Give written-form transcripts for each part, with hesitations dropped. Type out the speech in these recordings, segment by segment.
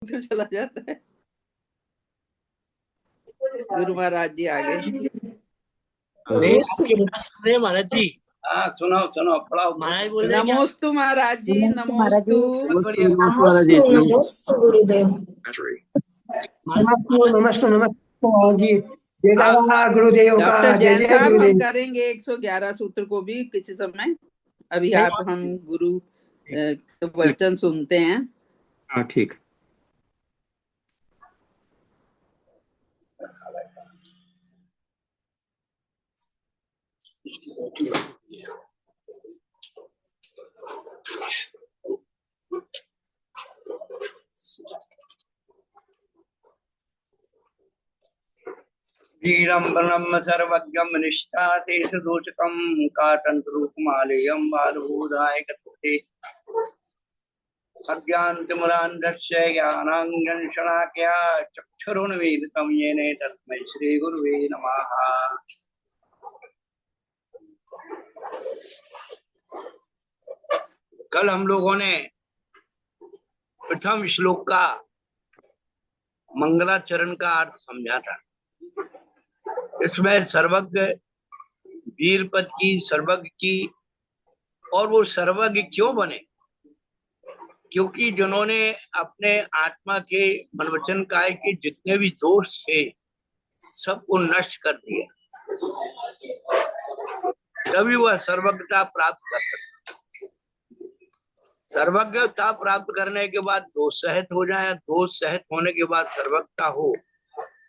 उधर चला जाता है। गुरु महाराज जी आगे। महाराज जी। हाँ सुनो सुनो पढ़ाओ। महाराज बोल रहे हैं क्या? नमोस्तु महाराज जी, नमोस्तु। नमस्ते नमस्ते गुरुदेव। नमस्ते नमस्ते जी। जय गुरुदेव का डॉक्टर जय जैन जय साहब, हम गुरुदेव। करेंगे 111 सूत्र को भी किसी समय। अभी आप हम गुरु के वचन सुनते हैं। हाँ ठीक। वीरम ब्रह्म सर्वज्ञम निष्ठा शेष दोषकम कातंत्रूपमालेयम बालभूदाय कथते अज्ञानतिमिरान्धस्य ज्ञानाञ्जन शलाकया चक्षुरुन्मीलितं येन तस्मै श्री गुरुवे नमः। कल हम लोगों ने प्रथम श्लोक का मंगलाचरण का अर्थ समझा था। इसमें सर्वज्ञ वीर पद की, सर्वज्ञ की, और वो सर्वज्ञ क्यों बने? क्योंकि जिन्होंने अपने आत्मा के मन वचन काया के जितने भी दोष थे सबको नष्ट कर दिया, तभी वह सर्वज्ञता प्राप्त कर सकता। सर्वज्ञता प्राप्त करने के बाद दोष सहित हो जाए, दोष सहित होने के बाद सर्वज्ञता हो,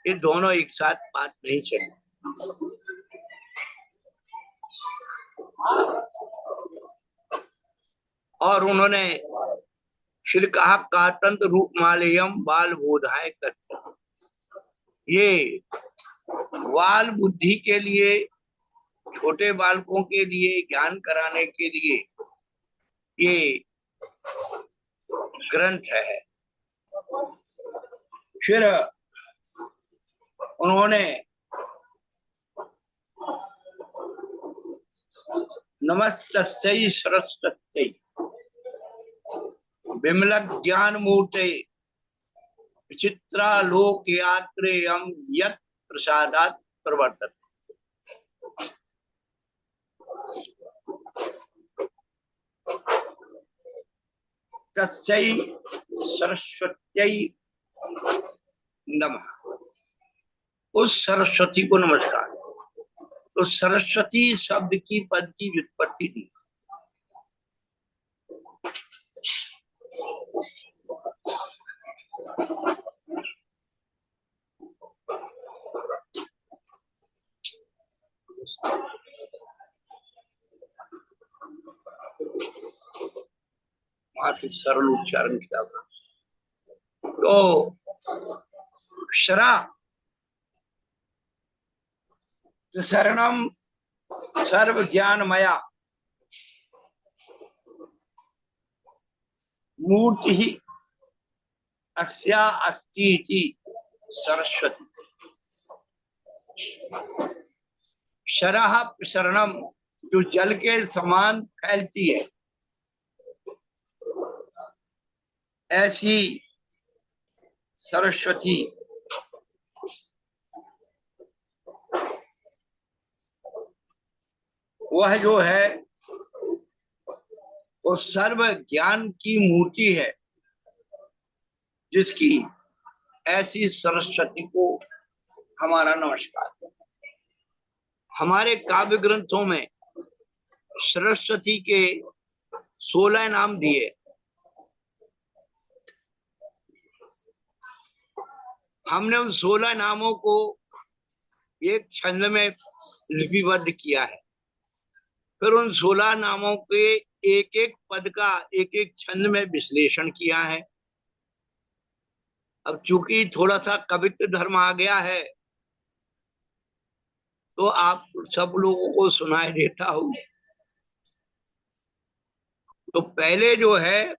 ये दोनों एक साथ बात नहीं चले। और उन्होंने श्री कहा कातंत्र रूप मालेयम बाल बोधाय करते। ये बाल बुद्धि के लिए, छोटे बालकों के लिए ज्ञान कराने के लिए ये ग्रंथ है। फिर उन्होंने नमस्तस्यै सरस्वत्यै विमल ज्ञान मूर्ते विचित्रा लोक यात्रेयम यत् प्रसादात् प्रवर्तते। तस्यै सरस्वत्यै नमः। उस सरस्वती को नमस्कार। तो सरस्वती शब्द की पद की व्युत्पत्ति थी। वहां से सरल उच्चारण किया। तो शरा शरणम सर्व ज्ञानमया मूर्ति ही अस्या अस्ति इति सरस्वती। शरः शरणम जो जल के समान फैलती है, ऐसी सरस्वती वह जो है वो सर्व ज्ञान की मूर्ति है, जिसकी ऐसी सरस्वती को हमारा नमस्कार। हमारे काव्य ग्रंथों में सरस्वती के 16 नाम दिए। हमने उन 16 नामों को एक छंद में लिपिबद्ध किया है। फिर उन 16 नामों के एक एक पद का एक एक छंद में विश्लेषण किया है। अब चूंकि थोड़ा सा कवित्व धर्म आ गया है, तो आप सब लोगों को सुनाई देता हूं। तो पहले जो है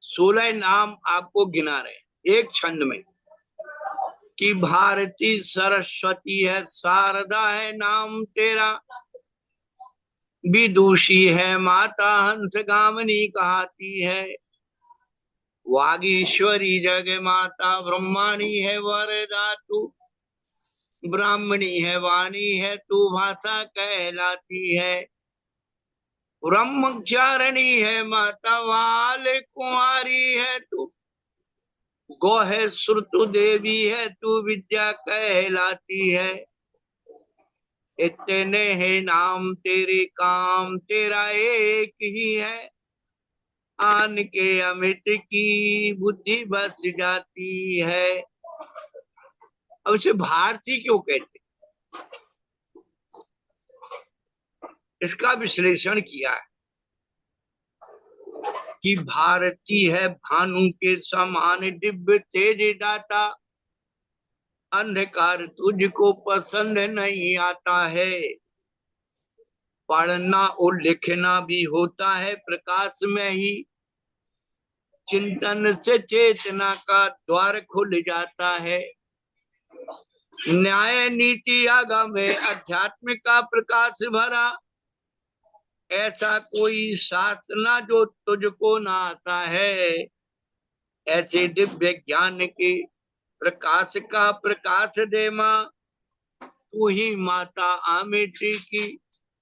16 नाम आपको गिना रहे एक छंद में, कि भारती सरस्वती है, शारदा है नाम तेरा, विदुषी है माता हंस गामिनी कहती है, वागीश्वरी जग माता, ब्रह्माणी है वरदा तू, ब्राह्मणी है वाणी है तू, भाषा कहलाती है। ब्रह्मचारिणी है माता, वाल कुंवारी है तू, गो है श्रुतु देवी है तू, विद्या कहलाती है। इतने है नाम तेरे, काम तेरा एक ही है, आन के अमित की बुद्धि बस जाती है। अब इसे भारती क्यों कहते, इसका विश्लेषण किया है कि भारती है भानु के समान दिव्य तेज दाता, अंधकार तुझको पसंद नहीं आता है, पढ़ना और लिखना भी होता है प्रकाश में ही, चिंतन से चेतना का द्वार खुल जाता है, न्याय नीति आगम है अध्यात्म का प्रकाश भरा, ऐसा कोई शास्त्र ना जो तुझको ना आता है, ऐसे दिव्य ज्ञान के प्रकाश का प्रकाश दे माँ, तू ही माता आमिति की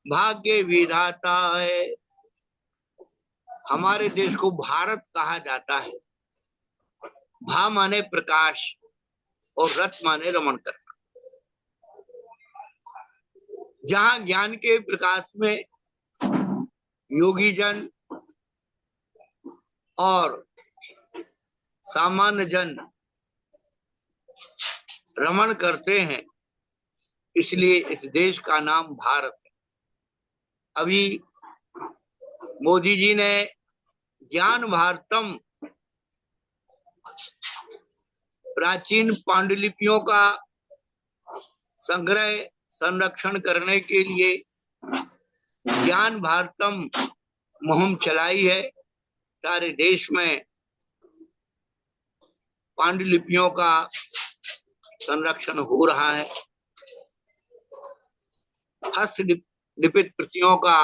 भाग्य विधाता है। हमारे देश को भारत कहा जाता है। भा माने प्रकाश और रत माने रमण करना। जहां ज्ञान के प्रकाश में योगी जन और सामान्य जन रमण करते हैं, इसलिए इस देश का नाम भारत है। अभी मोदी जी ने ज्ञान भारतम प्राचीन पांडुलिपियों का संग्रह संरक्षण करने के लिए ज्ञान भारतम मुहिम चलाई है। सारे देश में पांडुलिपियों का संरक्षण हो रहा है। हस्त लिपित प्रतियों का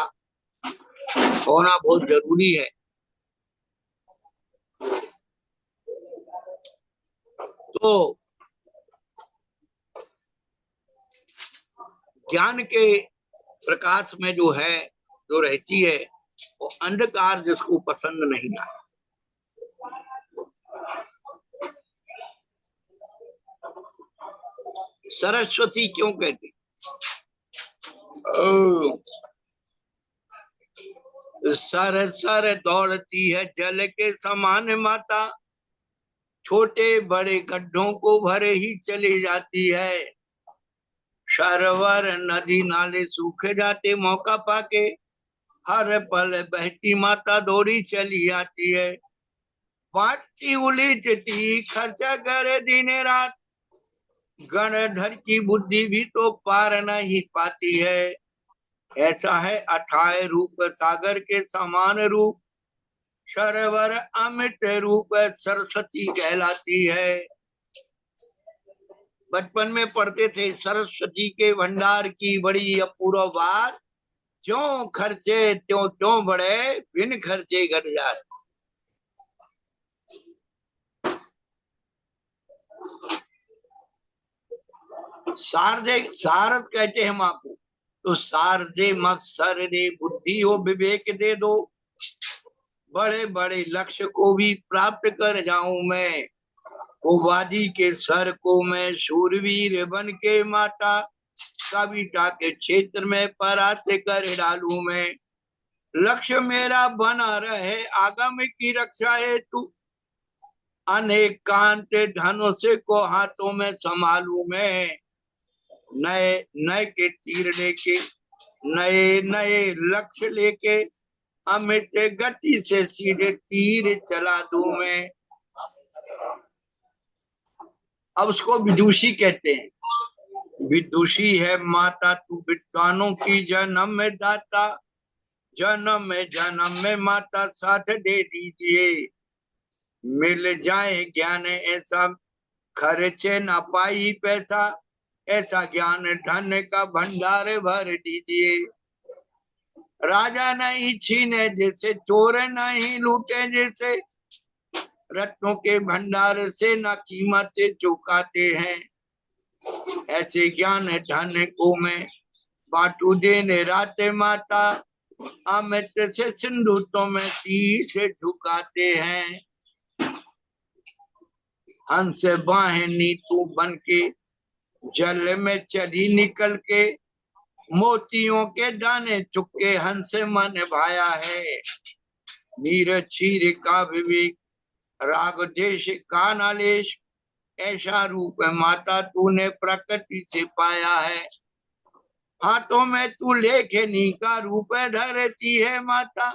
होना बहुत जरूरी है। तो ज्ञान के प्रकाश में जो है, जो रहती है, वो अंधकार जिसको पसंद नहीं आता। सरस्वती क्यों कहते? सर सर दौड़ती है जल के समान माता, छोटे बड़े गड्ढों को भरे ही चली जाती है। सरोवर नदी नाले सूखे जाते मौका पाके, हर पल बहती माता दौड़ी चली आती है। बांटती उलीचती खर्चा करे दिन रात, गणधर की बुद्धि भी तो पार नहीं पाती है। ऐसा है अथाह रूप सागर के समान रूप, सरोवर अमित रूप सरस्वती कहलाती है। बचपन में पढ़ते थे सरस्वती के भंडार की बड़ी अपूर्व बात, क्यों खर्चे त्यों त्यों बढ़े, बिन खर्चे घट जाए। शारदे, शारद कहते हैं माँ को, तो शारदे मत सर दे, बुद्धि हो विवेक दे दो, बड़े बड़े लक्ष्य को भी प्राप्त कर जाऊं मैं। वादी के सर को मैं शूरवीर बन के माता, कविता के क्षेत्र में परास्त कर डालू मैं। लक्ष्य मेरा बना रहे आगम की रक्षा हेतु, अनेक कांत धनुष को हाथों में संभालू मैं। नए नए के तीर लेके, नए नए लक्ष्य लेके, अमित गति से सीधे तीर चला दूं मैं। अब उसको विदुषी कहते हैं। विदुषी है माता तू विद्वानों की जन्म में दाता, जन्म में माता साथ दे दीजिए। मिल जाए ज्ञान ऐसा खर्चे न पाई पैसा, ऐसा ज्ञान धन का भंडार भर दीजिए। राजा नहीं छीने जैसे, चोर नहीं लूटे जैसे, रत्नों के भंडार से ना कीमत चुकाते हैं। ऐसे ज्ञान धन को मैं बांटू दिन रात माता, अमृत से सिंधु तो में शीश झुकाते हैं। हंस वाहिनी तू बन के जल में चली निकल के, मोतियों के दाने चुके हंस मन भाया है। मीर चीर का विवेक राग देश का नालेश, ऐसा रूप माता तूने प्रकृति से पाया है। हाथों में तू लेखनी का रूप धरती है माता,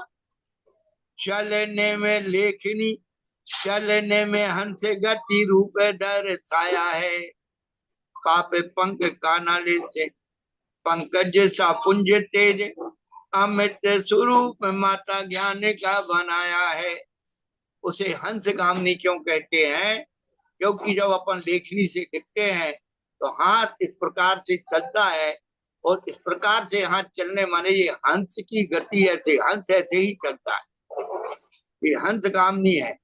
चलने में लेखनी चलने में हंस गति रूप दर्शाया है। कापे पंख कानाले से पंकज सा पुंज तेज, अमृत स्वरूप माता ज्ञान का बनाया है। उसे हंस गामिनी क्यों कहते हैं? क्योंकि जब अपन लेखनी से लिखते हैं तो हाथ इस प्रकार से चलता है, और इस प्रकार से हाथ चलने माने ये हंस की गति, ऐसे हंस ऐसे ही चलता है, ये हंस गामिनी है।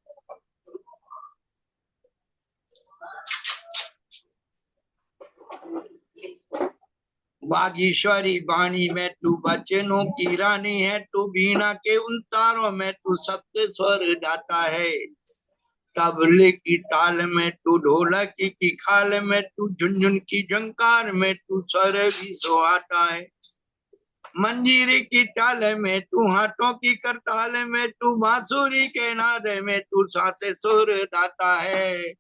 बागीश्वरी वाणी में तू बचनों की रानी है, तू वीणा के उन तारों में तू सप्त स्वर गाता है। तबले की ताल में तू, ढोलक की खाल में तू, झुनझुन की झंकार में तू स्वर भी सोहाता है। मंजीरी की चाल में तू, हाथों की करताल में तू, बांसुरी के नाद में तू साथे सुर गाता है।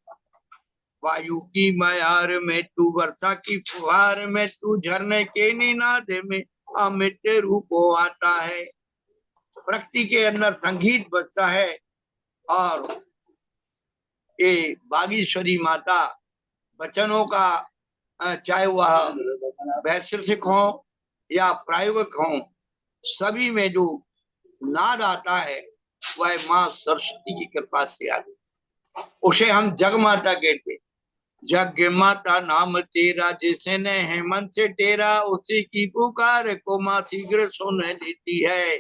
वायु की मयार में तू, वर्षा की फुहार में तू, झरने के निनाद में अमृत रूप आता है। प्रकृति के अंदर संगीत बजता है, और ये बागीश्वरी माता वचनों का, चाहे वह वैश्विक हो या प्रायोगिक हो, सभी में जो नाद आता है वह माँ सरस्वती की कृपा से आता है। उसे हम जग माता कहते। जग माता नाम तेरा, जिसे ने है मन से तेरा, उसी की पुकार को माँ शीघ्र सुन लेती है।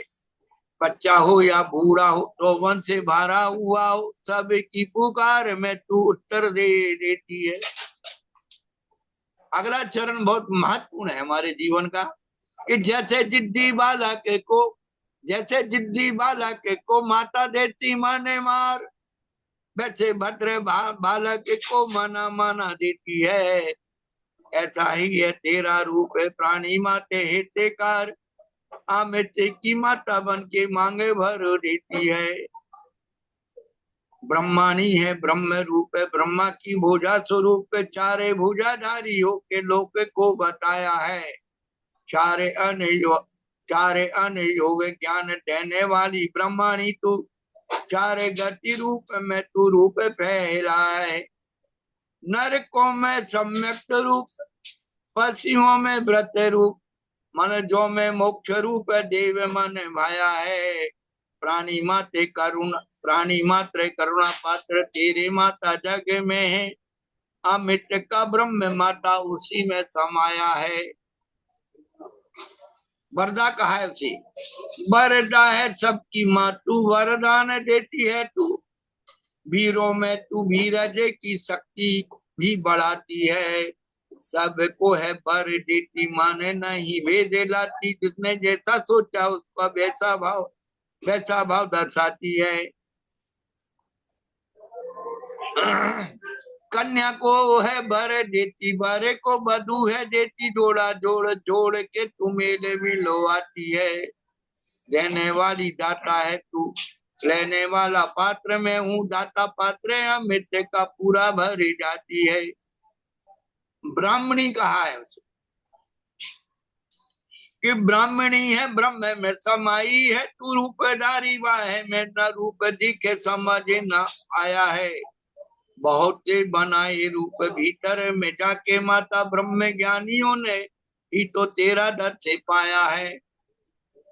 बच्चा हो या बूढ़ा हो, तो वन से भरा हुआ हो, सब की पुकार में तू उत्तर दे देती है। अगला चरण बहुत महत्वपूर्ण है हमारे जीवन का, कि जैसे जिद्दी बालक को माता देती माने मार, वैसे भद्र बालक को माना देती है। ऐसा ही है तेरा रूप है प्राणी माते हितकार, अमृत की माता बन के मांगे भर देती है। ब्रह्मानी है ब्रह्म रूप है, ब्रह्मा की भुजा स्वरूप, चारे भुजाधारी होके लोक को बताया है। चारे अन योग ज्ञान देने वाली ब्रह्मानी तू, चारे गति रूप में तू रूप फैलाए। नरकों में सम्यक्त रूप, पशुओं में व्रत रूप, मन जो में मोक्ष रूप देव मन भाया है। प्राणी मात्र करुणा पात्र तेरे माता जग में है, अमृत का ब्रह्म माता उसी में समाया है। वरदा कहा है उसे, वरदा है सबकी माँ तू, वरदान देती है तू। वीरों में तू वीरज की शक्ति भी बढ़ाती है। सबको है वर देती माने नहीं भेद लाती, जिसने जैसा सोचा उसका वैसा भाव दर्शाती है। कन्या को है वर देती, वर को वधू है देती, जोड़ा जोड़ के तू मेले में लोआती है। देने वाली दाता है तू, लेने वाला पात्र में हूँ, दाता पात्र अमृत का पूरा भर जाती है। ब्राह्मणी कहा है उसे कि ब्राह्मणी है ब्रह्म में समाई है, तू रूपधारी वाह में न रूप दिखे समझ न आया है। बहुत बनाए रूप भीतर में जाके माता ब्रह्म ज्ञानियों ने ही तो तेरा दर से पाया है।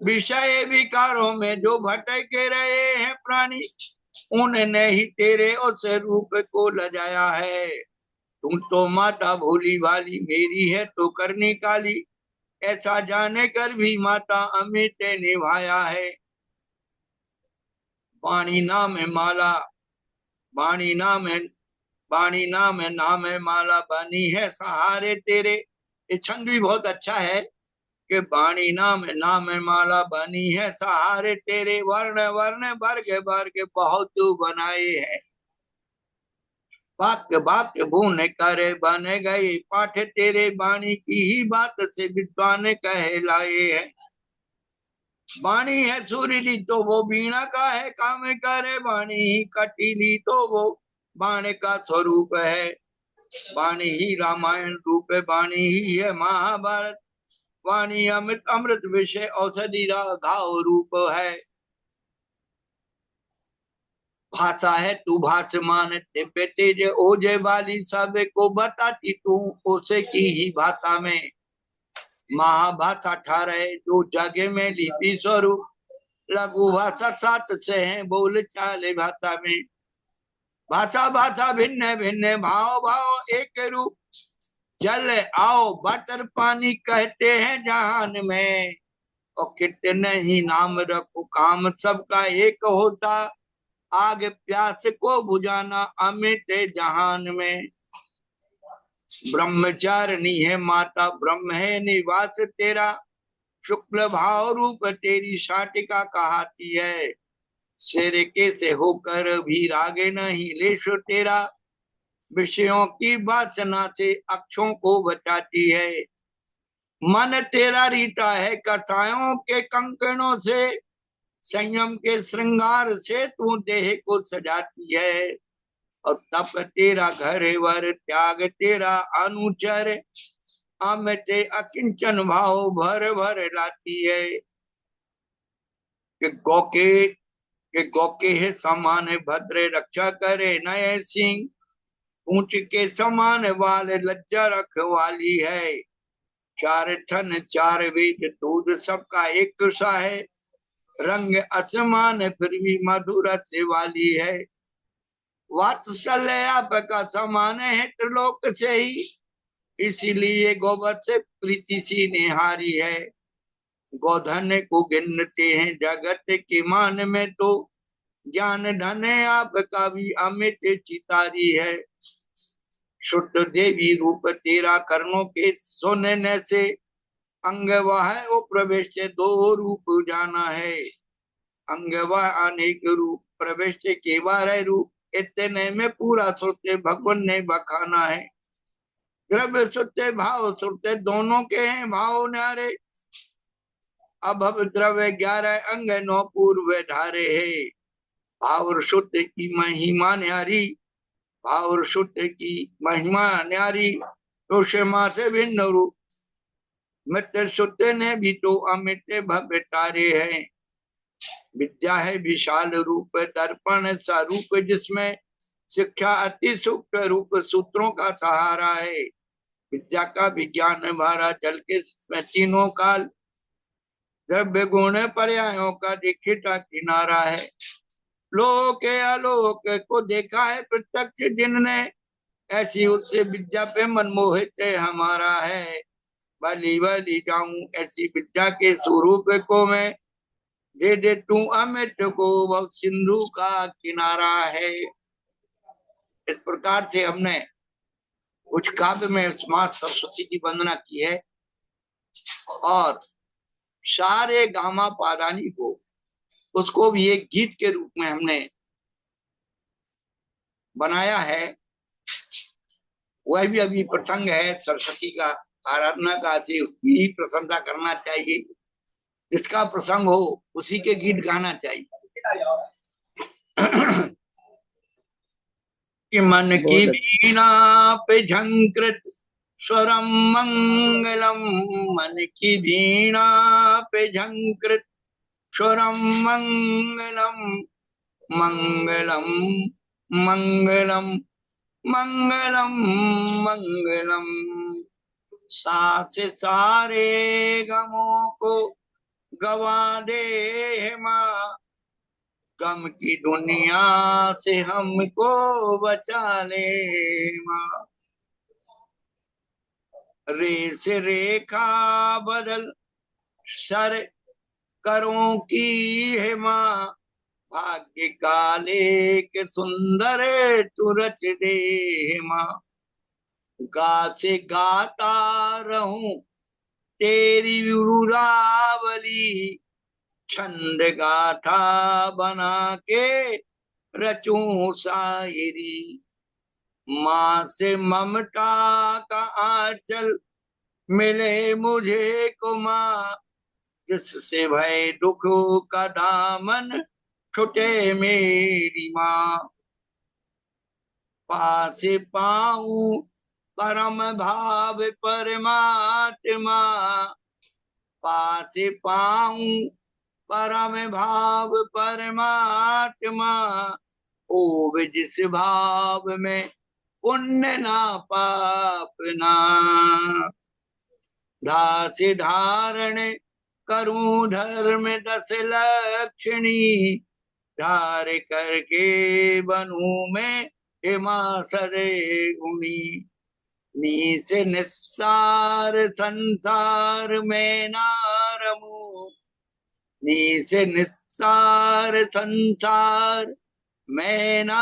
विषय विकारों में जो भटके रहे हैं प्राणी, उन्होंने ही तेरे उस रूप को लजाया है। तुम तो माता भोली भाली मेरी है तो करनी काली, ऐसा जाने कर भी माता अमृत निभाया है। वाणी नाम माला वाणी नाम है, वाणी नाम है, नाम है माला बनी है सहारे तेरे। ये छंद भी बहुत अच्छा है कि वाणी नाम है माला बनी है सहारे तेरे। वर्ण वर्ण वर्ग वर्ग बहुत बनाए हैं, वाक्य वाक्य भून करे बन गए पाठ तेरे। वाणी की ही बात से विद्वान कहलाए हैं। वाणी है सुरीली तो वो वीणा का है काम करे। वाणी ही कटीली तो वो बाण का स्वरूप है। वाणी ही रामायण रूप है, वाणी ही है महाभारत। वाणी अमृत अमृत विषय औषधि घाव रूप है। भाषा है तू भाषमान दिव्य तेज ओजे वाली, सब को बताती तू उसे की ही भाषा में। महाभाषा 18 जो जगे में लिपि स्वरूप, लघु भाषा 7 से है बोल चाले भाषा में। भाषा भाषा भिन्न भिन्न भाव भाव एक रूप, जल आओ बटर पानी कहते हैं जहान में। और कितने ही नाम रखो काम सबका एक होता, आग प्यास को बुझाना अमित जहान में। ब्रह्मचारिणी है माता ब्रह्म है निवास तेरा, शुक्ल भाव रूप तेरी शाटिका कहाती है। शेर के से होकर भी रागे नहीं लेशो तेरा, विषयों की वासना से अक्षों को बचाती है। मन तेरा रीता है कसायों के कंकणों से, संयम के श्रृंगार से तू देह को सजाती है। और तप तेरा घर वर त्याग तेरा अनुचर, अमित अकिंचन भाव भर भर लाती है। कि गौके है समान भद्र रक्षा करे नये सिंह, ऊंच के समान वाल लज्जा रखवाली है। 4 थन 4 वेद दूध सबका एक सा है, रंग असमान फिर भी मधुर से वाली है। वात्सल्य आपका समान है त्रिलोक से ही, इसीलिए गोवत से प्रीति सी निहारी है। गोधन को गिनते हैं जगत के मान में तो, ज्ञान धन आपका भी अमित चितारी है। शुद्ध देवी रूप तेरा कर्णों के सुनने से, अंग वह ओ प्रवेश 2 रूप जाना है। अंग वह अनेक रूप प्रवेश के 12 रूप, इतने में पूरा श्रुत्य भगवान ने बखाना है। द्रव्य श्रुत्य भाव श्रुत्य दोनों के हैं भाव न्यारे, अभव द्रव्य 11 अंग 9 पूर्व धारे है। भाव शुद्ध की महिमा न्यारी, भाव शुद्ध की महिमा न्यारी, रोषमा से भिन्न रूप मित्र शुद्ध ने भी तो अमित भव्य तारे हैं। विद्या है विशाल रूप दर्पण स्वरूप, जिसमें शिक्षा अति सूक्ष्म रूप सूत्रों का सहारा है। विद्या का विज्ञान भरा जल के में तीनों काल, द्रव्य गुण पर्यायों का दीक्षिता किनारा है। लोक आलोक को देखा है प्रत्यक्ष जिनने, ऐसी उससे विद्या पे मनमोहित हमारा है। बली बली जाऊं ऐसी विद्या के स्वरूप को मैं, दे दे तू अमित को वह सिंधु का किनारा है। इस प्रकार से हमने कुछ काव्य में मां सरस्वती की वंदना की है, और सारे गामा पादानी को उसको भी एक गीत के रूप में हमने बनाया है। वह भी अभी प्रसंग है सरस्वती का आराधना का, से उसकी ही प्रशंसा करना चाहिए। जिसका प्रसंग हो उसी के गीत गाना चाहिए। कि मन की वीणा पे झंकृत स्वरम मंगलम, मन की वीणा पे झंकृत स्वरम मंगलम, मंगलम मंगलम मंगलम मंगलम। सा से सारे गमों को गवा दे माँ, गम की दुनिया से हमको बचा ले माँ। रे से रेखा बदल सर करों की है माँ, भाग्य काले के सुंदर तू रच दे माँ। गा से गाता रहूं तेरी रुदावली, छंद गाथा बना के रचूं शायरी। माँ से ममता का आंचल मिले मुझे को माँ, जिससे भय दुख का दामन छुटे मेरी माँ। पास पाऊं परम भाव परमात्मा, पास पाऊं परम भाव परमात्मा। ओब जिस भाव में पुण्य ना पाप ना, दास धारण करूं धर्म 10 लक्षणी, धार करके बनूं मैं हिमा सदे गुणी। नीस निस्सार संसार में ना रमूं, नीस निस्सार संसार मैं ना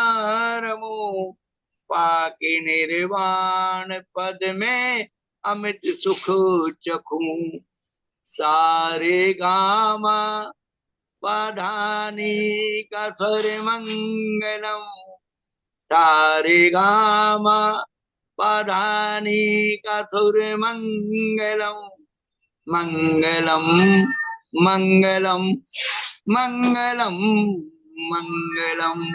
रमूं। पाके निर्वाण पद में अमित सुख चखूं। सारे गामा पाधानी का स्वर मंगलम, सारे गामा पाधानी का सुर मंगलम। मंगलम मंगलम मंगलम मंगलम।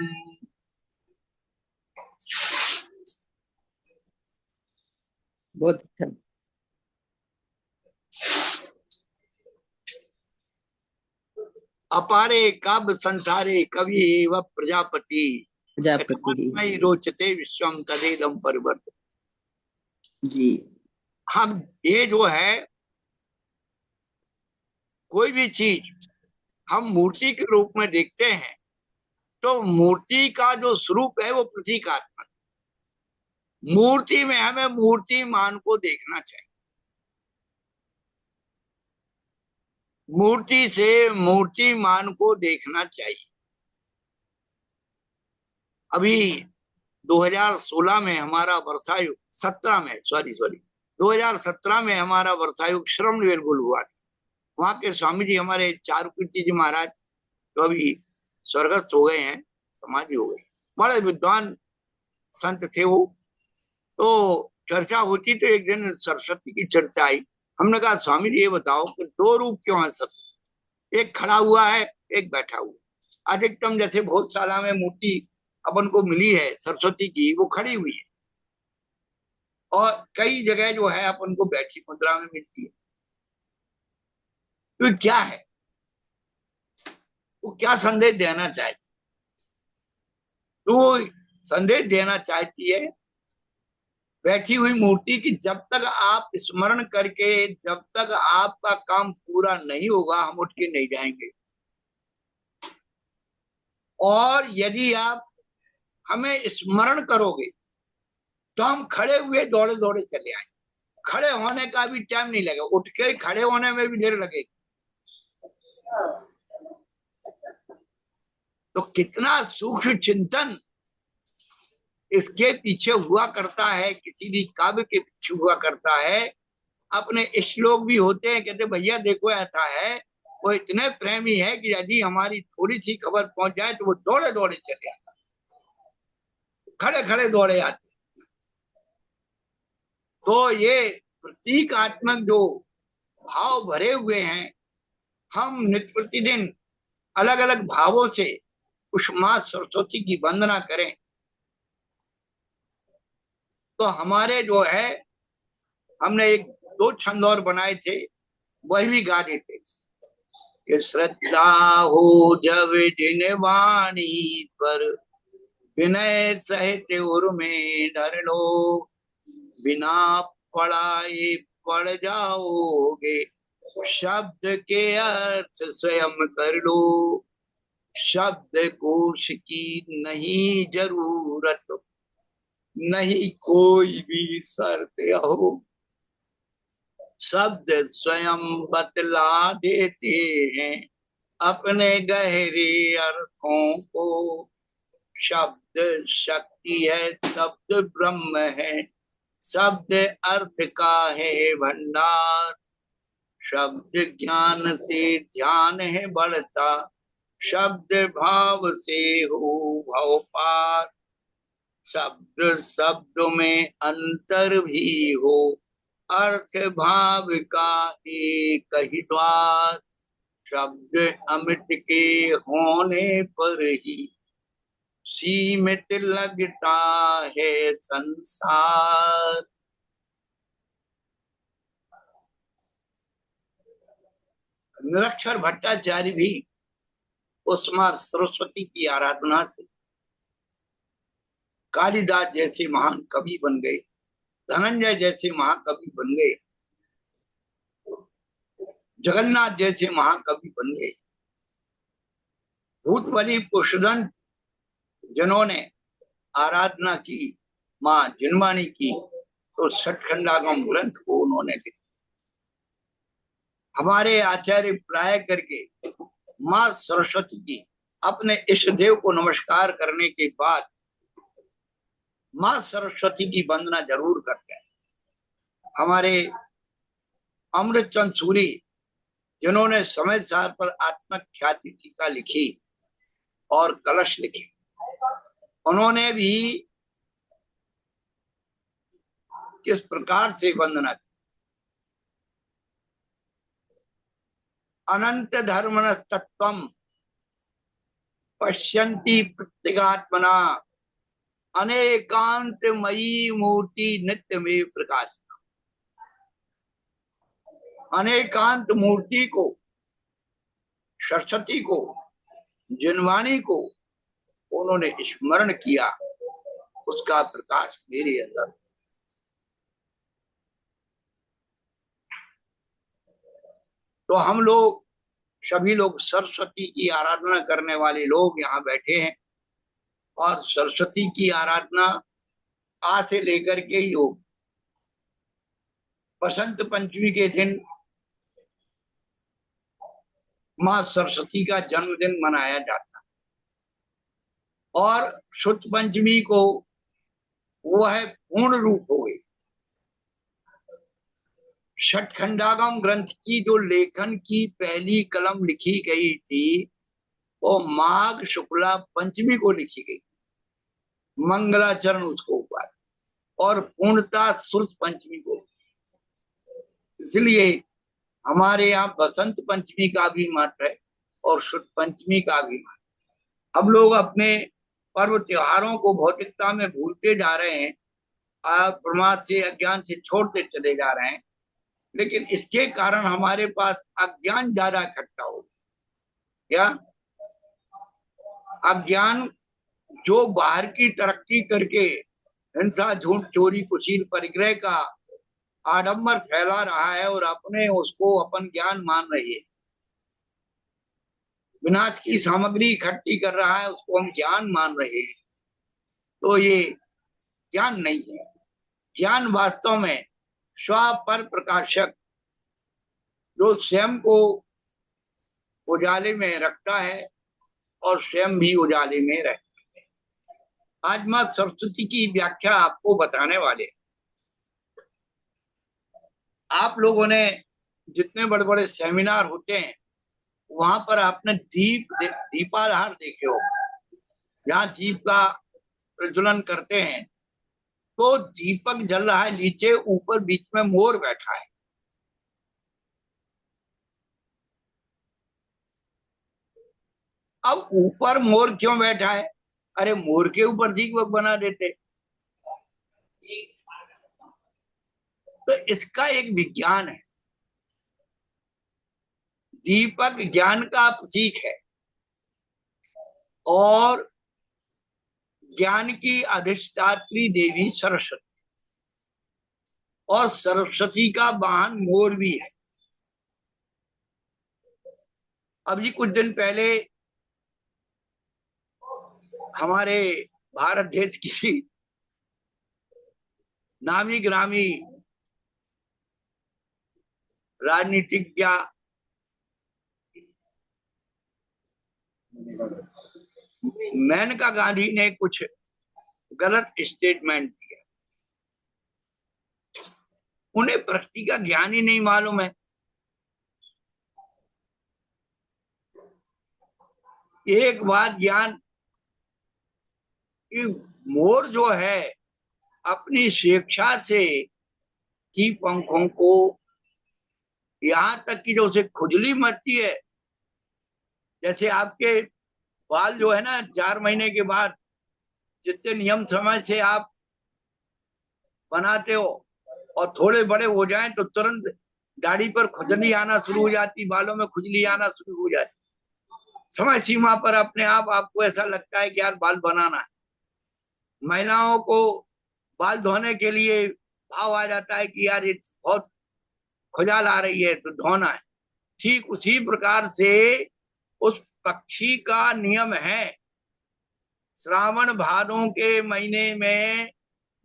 बहुत अच्छा। अपारे काव्य संसारे कवि एव प्रजापति, प्रजापति रोचते विश्वम तदेदम परिवर्त। जी। हम ये जो है कोई भी चीज हम मूर्ति के रूप में देखते हैं तो मूर्ति का जो स्वरूप है वो प्रतीकात्मक। मूर्ति में हमें मूर्तिमान को देखना चाहिए। मूर्ति से मूर्तिमान को देखना चाहिए। अभी 2016 में हमारा वर्षायुग 2017 में हमारा वर्षायुग श्रवण बेलगुल हुआ था। वहां के स्वामी जी हमारे चारुकीर्ति जी महाराज जो अभी स्वर्गस्थ हो गए हैं, समाधि हो गए, बड़े विद्वान संत थे वो। तो चर्चा होती तो एक दिन सरस्वती की चर्चा आई। हमने कहा स्वामी जी ये बताओ कि 2 रूप क्यों है सब, एक खड़ा हुआ है एक बैठा हुआ। अधिकतम जैसे भोजशाला में मूर्ति अपन को मिली है सरस्वती की, वो खड़ी हुई है, और कई जगह जो है अपन को बैठी मुद्रा में मिलती है। तो क्या है, वो क्या संदेश देना चाहती? तो वो संदेश देना चाहती है बैठी हुई मूर्ति की जब तक आप स्मरण करके, जब तक आपका काम पूरा नहीं होगा हम उठ के नहीं जाएंगे। और यदि आप हमें स्मरण करोगे तो हम खड़े हुए दौड़े दौड़े चले आएंगे। खड़े होने का भी टाइम नहीं लगेगा, उठ के खड़े होने में भी देर लगेगी। तो कितना सूक्ष्म चिंतन इसके पीछे हुआ करता है, किसी भी काव्य के पीछे हुआ करता है। अपने श्लोक भी होते हैं, कहते भैया देखो ऐसा है, वो इतने प्रेमी है कि यदि हमारी थोड़ी सी खबर पहुंच जाए तो वो दौड़े दौड़े चले आते, खड़े खड़े दौड़े आते। तो ये प्रतीकात्मक जो भाव भरे हुए हैं, हम नित्य प्रतिदिन अलग अलग भावों से उस मां सरस्वती की वंदना करें तो हमारे जो है, हमने 1-2 छंद और बनाए थे, वही भी गा देते कि श्रद्धा हो जब जिन वाणी पर, विनय सहित उर में धर लो, बिना पढ़ाए पढ़ जाओगे, शब्द के अर्थ स्वयं कर लो, शब्द कोश की नहीं जरूरत, नहीं कोई भी शर्त हो, शब्द स्वयं बतला देते हैं, अपने गहरे अर्थों को। शब्द शक्ति है, शब्द ब्रह्म है, शब्द अर्थ का है भंडार। शब्द ज्ञान से ध्यान है बढ़ता, शब्द भाव से हो भव पार। शब्द शब्द में अंतर भी हो, अर्थ भाव का एक ही द्वार। शब्द अमित के होने पर ही सीमित लगता है संसार। निरक्षर भट्टाचार्य भी उस मां सरस्वती की आराधना से कालिदास जैसे महान कवि बन गए, धनंजय जैसे महाकवि बन गए, जगन्नाथ जैसे महाकवि बन गए। भूतबली पुष्पदंत जिन्होंने आराधना की, मां जिनवाणी की, तो सठखंडागम ग्रंथ को उन्होंने लिखा। हमारे आचार्य प्राय करके मां सरस्वती की अपने इष्ट देव को नमस्कार करने के बाद मां सरस्वती की वंदना जरूर करते हैं। हमारे अमृतचंद सूरी जिन्होंने समय सार पर आत्मख्याति टीका लिखी और कलश लिखे, उन्होंने भी किस प्रकार से वंदना की। अनंत धर्मण तत्वम पश्यन्ति प्रत्यगात्मना, अनेकांत मयी मूर्ति नित्य में प्रकाश। अनेकांत मूर्ति को, सरस्वती को, जिनवाणी को उन्होंने स्मरण किया, उसका प्रकाश मेरे अंदर। तो हम लोग सभी लोग सरस्वती की आराधना करने वाले लोग यहाँ बैठे हैं, और सरस्वती की आराधना आ से लेकर के ही हो। बसंत पंचमी के दिन मां सरस्वती का जन्मदिन मनाया जाता, और शुद्ध पंचमी को वह पूर्ण रूप हो गई। षटखंडागम ग्रंथ की जो लेखन की पहली कलम लिखी गई थी, वो माघ शुक्ला पंचमी को लिखी गई, मंगलाचरण उसको हुआ, और पूर्णता शुद्ध पंचमी को। इसलिए हमारे यहाँ बसंत पंचमी का भी महत्व है और शुद्ध पंचमी का भी महत्व। हम लोग अपने पर्व त्योहारों को भौतिकता में भूलते जा रहे हैं, प्रमाद से, अज्ञान से छोड़ते चले जा रहे हैं, लेकिन इसके कारण हमारे पास अज्ञान ज्यादा इकट्ठा हो गया। अज्ञान जो बाहर की तरक्की करके हिंसा, झूठ, चोरी, कुशील, परिग्रह का आडंबर फैला रहा है और अपने उसको अपन ज्ञान मान रही है, विनाश की सामग्री इकट्ठी कर रहा है, उसको हम ज्ञान मान रहे हैं, तो ये ज्ञान नहीं है। ज्ञान वास्तव में स्व पर प्रकाशक, जो स्वयं को उजाले में रखता है और स्वयं भी उजाले में रहता है। आज मां सरस्वती की व्याख्या आपको बताने वाले। आप लोगों ने जितने बड़े बड़े सेमिनार होते हैं, वहां पर आपने दीपाधार देखे हो, जहाँ दीप का प्रज्वलन करते हैं, तो दीपक जल रहा है, नीचे ऊपर बीच में मोर बैठा है। अब ऊपर मोर क्यों बैठा है? अरे मोर के ऊपर दीपक बना देते। तो इसका एक विज्ञान है। दीपक ज्ञान का प्रतीक है, और ज्ञान की अधिष्ठात्री देवी सरस्वती, और सरस्वती का वाहन मोर भी है। अभी कुछ दिन पहले हमारे भारत देश की नामी ग्रामी राजनीतिज्ञ मेनका गांधी ने कुछ गलत स्टेटमेंट दिया, उन्हें प्रकृति का ज्ञान ही नहीं मालूम है। एक बात ज्ञान कि मोर जो है अपनी स्वेच्छा से की पंखों को, यहां तक कि जो उसे खुजली मचती है, जैसे आपके बाल जो है ना 4 महीने के बाद जितने नियम समय से आप बनाते हो और थोड़े बड़े हो जाएं तो तुरंत दाढ़ी पर खुजली आना शुरू हो जाती, बालों में खुजली आना शुरू हो जाती। समय सीमा पर अपने आप आपको ऐसा लगता है कि यार बाल बनाना है। महिलाओं को बाल धोने के लिए भाव आ जाता है कि यार ये बहुत खुजाल आ रही है तो धोना है। ठीक उसी प्रकार से उस पक्षी का नियम है, श्रावण भादों के महीने में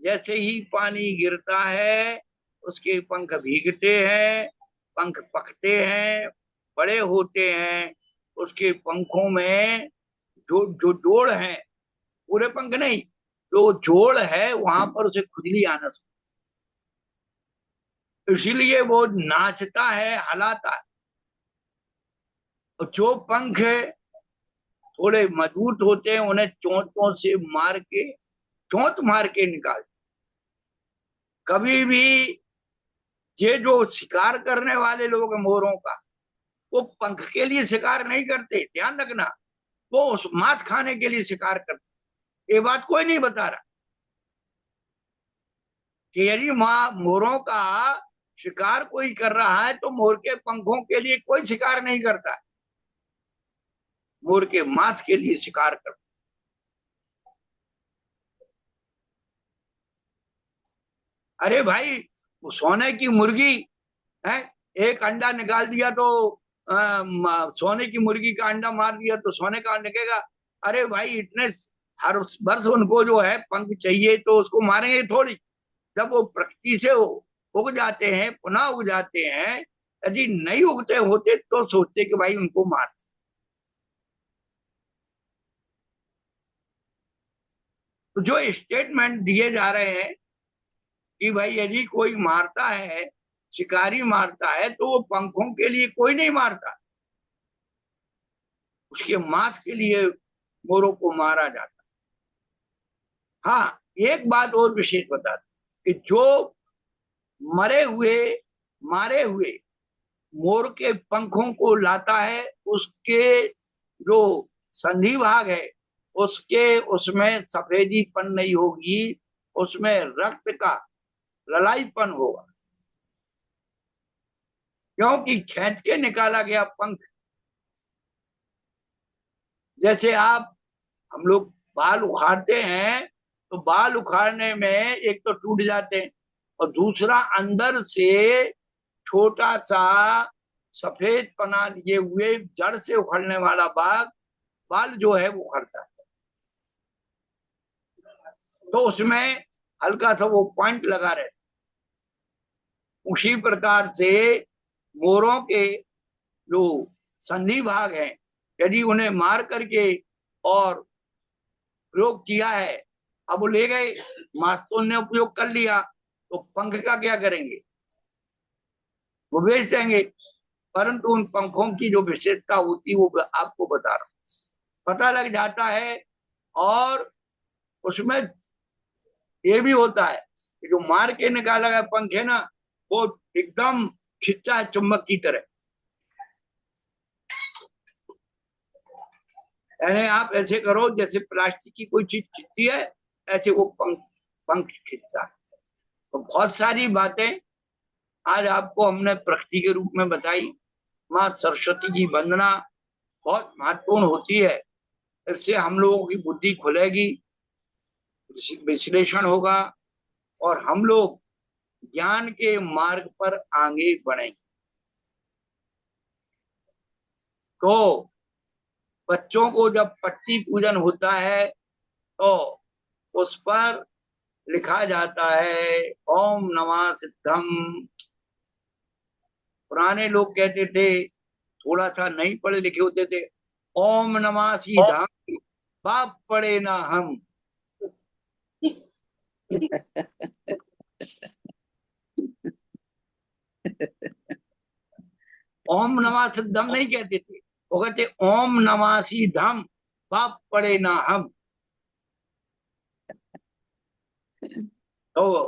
जैसे ही पानी गिरता है उसके पंख भीगते हैं, पंख पकते हैं, बड़े होते हैं, उसके पंखों में जो जो जोड़ है, पूरे पंख नहीं, जो जोड़ है वहां पर उसे खुजली आना शुरू, इसीलिए वो नाचता है, हलाता है। और जो पंख थोड़े मजबूत होते हैं उन्हें चोंचों से मार के, चोंच मार के निकाल। कभी भी ये जो शिकार करने वाले लोग मोरों का, वो पंख के लिए शिकार नहीं करते, ध्यान रखना, वो उस मांस खाने के लिए शिकार करते। ये बात कोई नहीं बता रहा कि यदि मोरों का शिकार कोई कर रहा है तो मोर के पंखों के लिए कोई शिकार नहीं करता है, मोर के मांस के लिए शिकार करता। अरे भाई, वो सोने की मुर्गी है, एक अंडा निकाल दिया तो सोने की मुर्गी का अंडा मार दिया तो सोने का निकलेगा। अरे भाई, इतने हर वर्ष उनको जो है पंख चाहिए तो उसको मारेंगे थोड़ी। जब वो प्रकृति से उग जाते हैं, पुनः उग जाते हैं, यदि नहीं उगते होते तो सोचते कि भाई उनको मारते। तो जो स्टेटमेंट दिए जा रहे हैं कि भाई यदि कोई मारता है, शिकारी मारता है, तो वो पंखों के लिए कोई नहीं मारता, उसके मांस के लिए मोरों को मारा जाता। हाँ, एक बात और विशेष बता दूं कि जो मारे हुए मोर के पंखों को लाता है, उसके जो संधि भाग है उसमें सफेदीपन नहीं होगी, उसमें रक्त का ललाईपन होगा, क्योंकि खींच के निकाला गया पंख। जैसे हम लोग बाल उखाड़ते हैं तो बाल उखाड़ने में एक तो टूट जाते हैं और दूसरा अंदर से छोटा सा सफेद पना लिए हुए जड़ से उखड़ने वाला बाल जो है वो उखड़ता है, तो उसमें हल्का सा वो पॉइंट लगा रहे। उसी प्रकार से मोरों के जो संधि भाग हैं, यदि उन्हें मार करके और प्रयोग किया है, अब वो ले गए, मास्तों ने उपयोग कर लिया, तो पंख का क्या करेंगे? वो बेच देंगे। परंतु उन पंखों की जो विशेषता होती वो आपको बता रहा हूं, पता लग जाता है। और उसमें ये भी होता है कि जो मार के निकाला गया पंख है ना, वो एकदम खिंचा है चुंबक की तरह। यानी आप ऐसे करो जैसे प्लास्टिक की कोई चीज खिंचती है, ऐसे वो पंख खिंचता है। तो बहुत सारी बातें आज आपको हमने प्रकृति के रूप में बताई। माँ सरस्वती की वंदना बहुत महत्वपूर्ण होती है, इससे हम लोगों की बुद्धि खुलेगी, विश्लेषण होगा और हम लोग ज्ञान के मार्ग पर आगे बढ़ेंगे। तो बच्चों को जब पट्टी पूजन होता है तो उस पर लिखा जाता है ओम नमः सिद्धम। पुराने लोग कहते थे, थोड़ा सा नहीं पढ़े लिखे होते थे, ओम नमासी धाम बाप पड़े ना हम। ओम नमः सिद्धम नहीं कहते थे, वो कहते ओम नमासी धम बाप पड़े ना हम। तो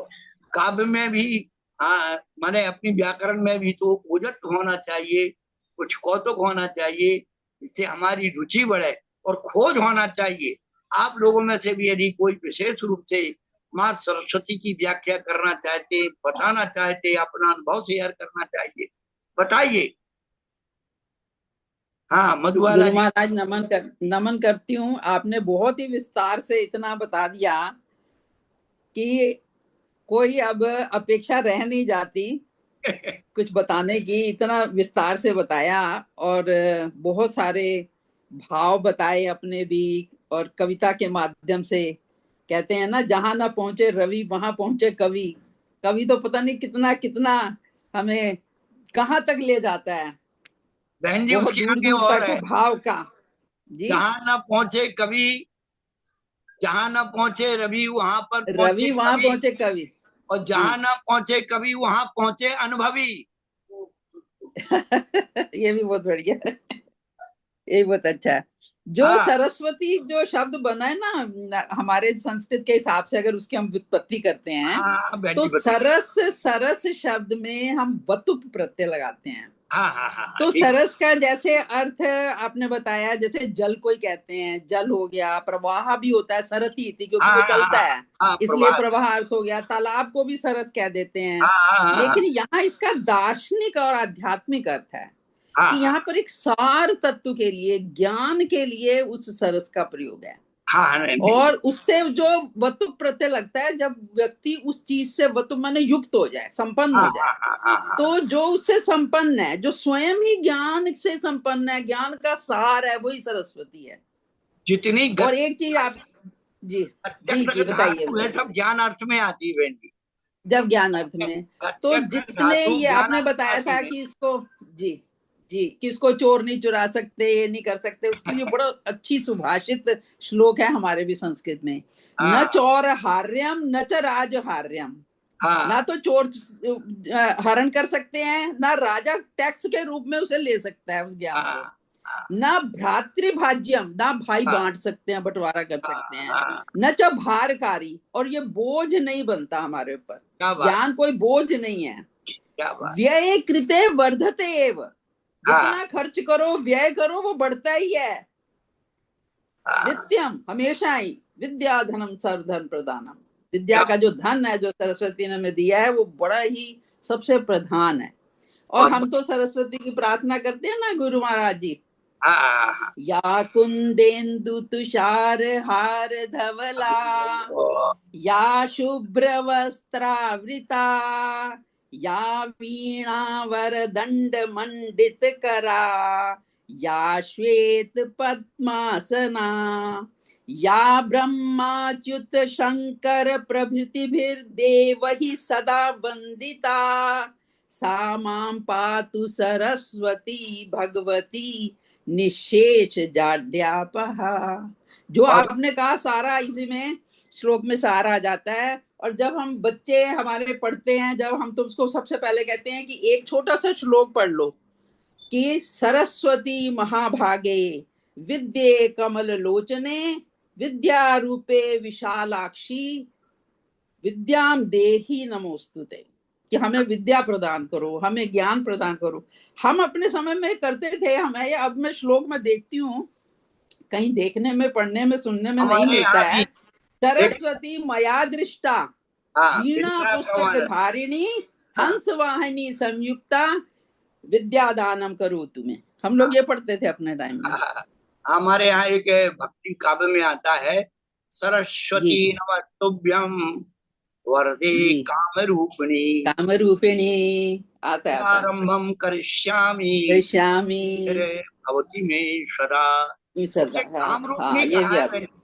काव्य में भी हाँ माने अपनी व्याकरण में भी तो उजत होना चाहिए, कुछ कौतुक होना चाहिए, जिससे हमारी रुचि बढ़े, और खोज होना चाहिए। आप लोगों में से भी यदि कोई विशेष रूप से माँ सरस्वती की व्याख्या करना चाहते, बताना चाहते, अपना अनुभव शेयर करना चाहिए, बताइए। हाँ मधुबाला गुरु जी। महाराज नमन करती हूँ। आपने बहुत ही विस्तार से इतना बता दिया कि कोई अब अपेक्षा रह नहीं जाती कुछ बताने की। इतना विस्तार से बताया और बहुत सारे भाव बताए अपने भी, और कविता के माध्यम से। कहते हैं ना, जहां ना पहुंचे रवि वहां पहुंचे कवि। कवि तो पता नहीं कितना कितना हमें कहाँ तक ले जाता है, बहन जी बहुत उसके दूर आगे दूर और तक है, भाव का। जी, जहां न पहुंचे कवि, जहां न पहुंचे रवि वहां पर पहुंचे रवि वहां कवि, पहुंचे कवि। और जहां न पहुंचे कवि वहां पहुंचे अनुभवी। ये भी बहुत बढ़िया है, ये बहुत अच्छा है। जो हाँ सरस्वती जो शब्द बना है ना, हमारे संस्कृत के हिसाब से अगर उसकी हम व्युत्पत्ति करते हैं, हाँ बहन तो जी बताइए। सरस सरस शब्द में हम वतुप प्रत्यय लगाते हैं। हाँ हाँ हाँ तो ठीक। सरस का जैसे अर्थ आपने बताया, जैसे जल कोई कहते हैं, जल हो गया। प्रवाह भी होता है सरती इति, क्योंकि हाँ वो हाँ चलता हाँ है, हाँ इसलिए प्रभात। प्रवाह अर्थ हो गया। तालाब को भी सरस कह देते हैं। हाँ हाँ हाँ लेकिन यहाँ इसका दार्शनिक और आध्यात्मिक अर्थ है हाँ कि हाँ यहाँ पर एक सार तत्व के लिए, ज्ञान के लिए उस सरस का प्रयोग है। हाँ नहीं, नहीं। और उससे जो वतु प्रत्यय लगता है, जब व्यक्ति उस चीज से वतु माने युक्त हो जाए, संपन्न हाँ हो जाए, हाँ हाँ हाँ हाँ। तो जो उससे संपन्न है, जो स्वयं ही ज्ञान से संपन्न है, ज्ञान का सार है, वही सरस्वती है। जितनी और एक चीज आप, जी जी प्रत्यक्ष जी, बताइए धातु है बताइए। सब ज्ञान अर्थ में आती है बहन जी। जब ज्ञान अर्थ में, तो प्रत्यक्ष जितने धातु ये ज्ञान आपने अर्थ में बताया आती था है। कि इसको, जी जी, कि इसको चोर नहीं चुरा सकते, ये नहीं कर सकते, उसके लिए बड़ा अच्छी सुभाषित श्लोक है हमारे भी संस्कृत में। न हाँ चोर हार्यम न च राज हार्यम। ना हाँ तो चोर हरण कर सकते हैं, ना राजा टैक्स के रूप में उसे ले सकता है उस ज्ञान को। हाँ ना भ्रातृभाज्यम, ना भाई हाँ बांट सकते हैं, बंटवारा कर सकते हैं। हाँ। न च भारकारी, और ये बोझ नहीं बनता हमारे ऊपर। क्या बात, ज्ञान कोई बोझ नहीं है। क्या बात। व्यय कृते वर्धते एव, हाँ जितना खर्च करो व्यय करो वो बढ़ता ही है। हाँ नित्यम, हमेशा ही। विद्या धनम सर्वधन प्रदानम, विद्या क्या का जो धन है, जो सरस्वती ने हमें दिया है, वो बड़ा ही सबसे प्रधान है। और बात। हम तो सरस्वती की प्रार्थना करते हैं ना गुरु महाराज जी, हाँ हाँ हाँ या कुंदेन्दु तुषार हार धवला, या शुभ्र वस्त्रावृता, या वीणा वरदंड मंडित करा, या श्वेत पद्मासना, या ब्रह्माच्युत शंकर प्रभृतिभिर्देवैः सदा वंदिता, सा मां पातु सरस्वती भगवती निशेष जाड्यापहा। जो बहुत। आपने कहा सारा इसी में श्लोक में सार आ जाता है। और जब हम बच्चे हमारे पढ़ते हैं, जब हम तो उसको सबसे पहले कहते हैं कि एक छोटा सा श्लोक पढ़ लो कि सरस्वती महाभागे विद्ये कमल लोचने विद्या रूपे विशालाक्षी विद्याम देही नमोस्तुते, कि हमें विद्या प्रदान करो, हमें ज्ञान प्रदान करो। हम अपने समय में करते थे, हमें अब मैं श्लोक में देखती हूँ, कहीं देखने में, पढ़ने में, सुनने में नहीं हमारे मिलता यहाँ है। भी एक सरस्वती मया दृष्टा हाँ वीणा वीणा पुस्तक कमल। धारिणी हाँ हंस वाहिनी संयुक्ता विद्यादानम करो तुम्हें। हम लोग हाँ ये पढ़ते थे अपने टाइम में। हाँ। हमारे यहाँ एक भक्ति काव्य में आता है, जी सरस्वती नमस्तुभ्यम वरदे जी, काम रूपिणी काम रूपिणी, आता है। आरंभम करिष्यामि कृष्यामी, भवती में सदा। सदा, उसे हाँ काम हाँ, रूपिणी ये कहा भी है आता है। बहन।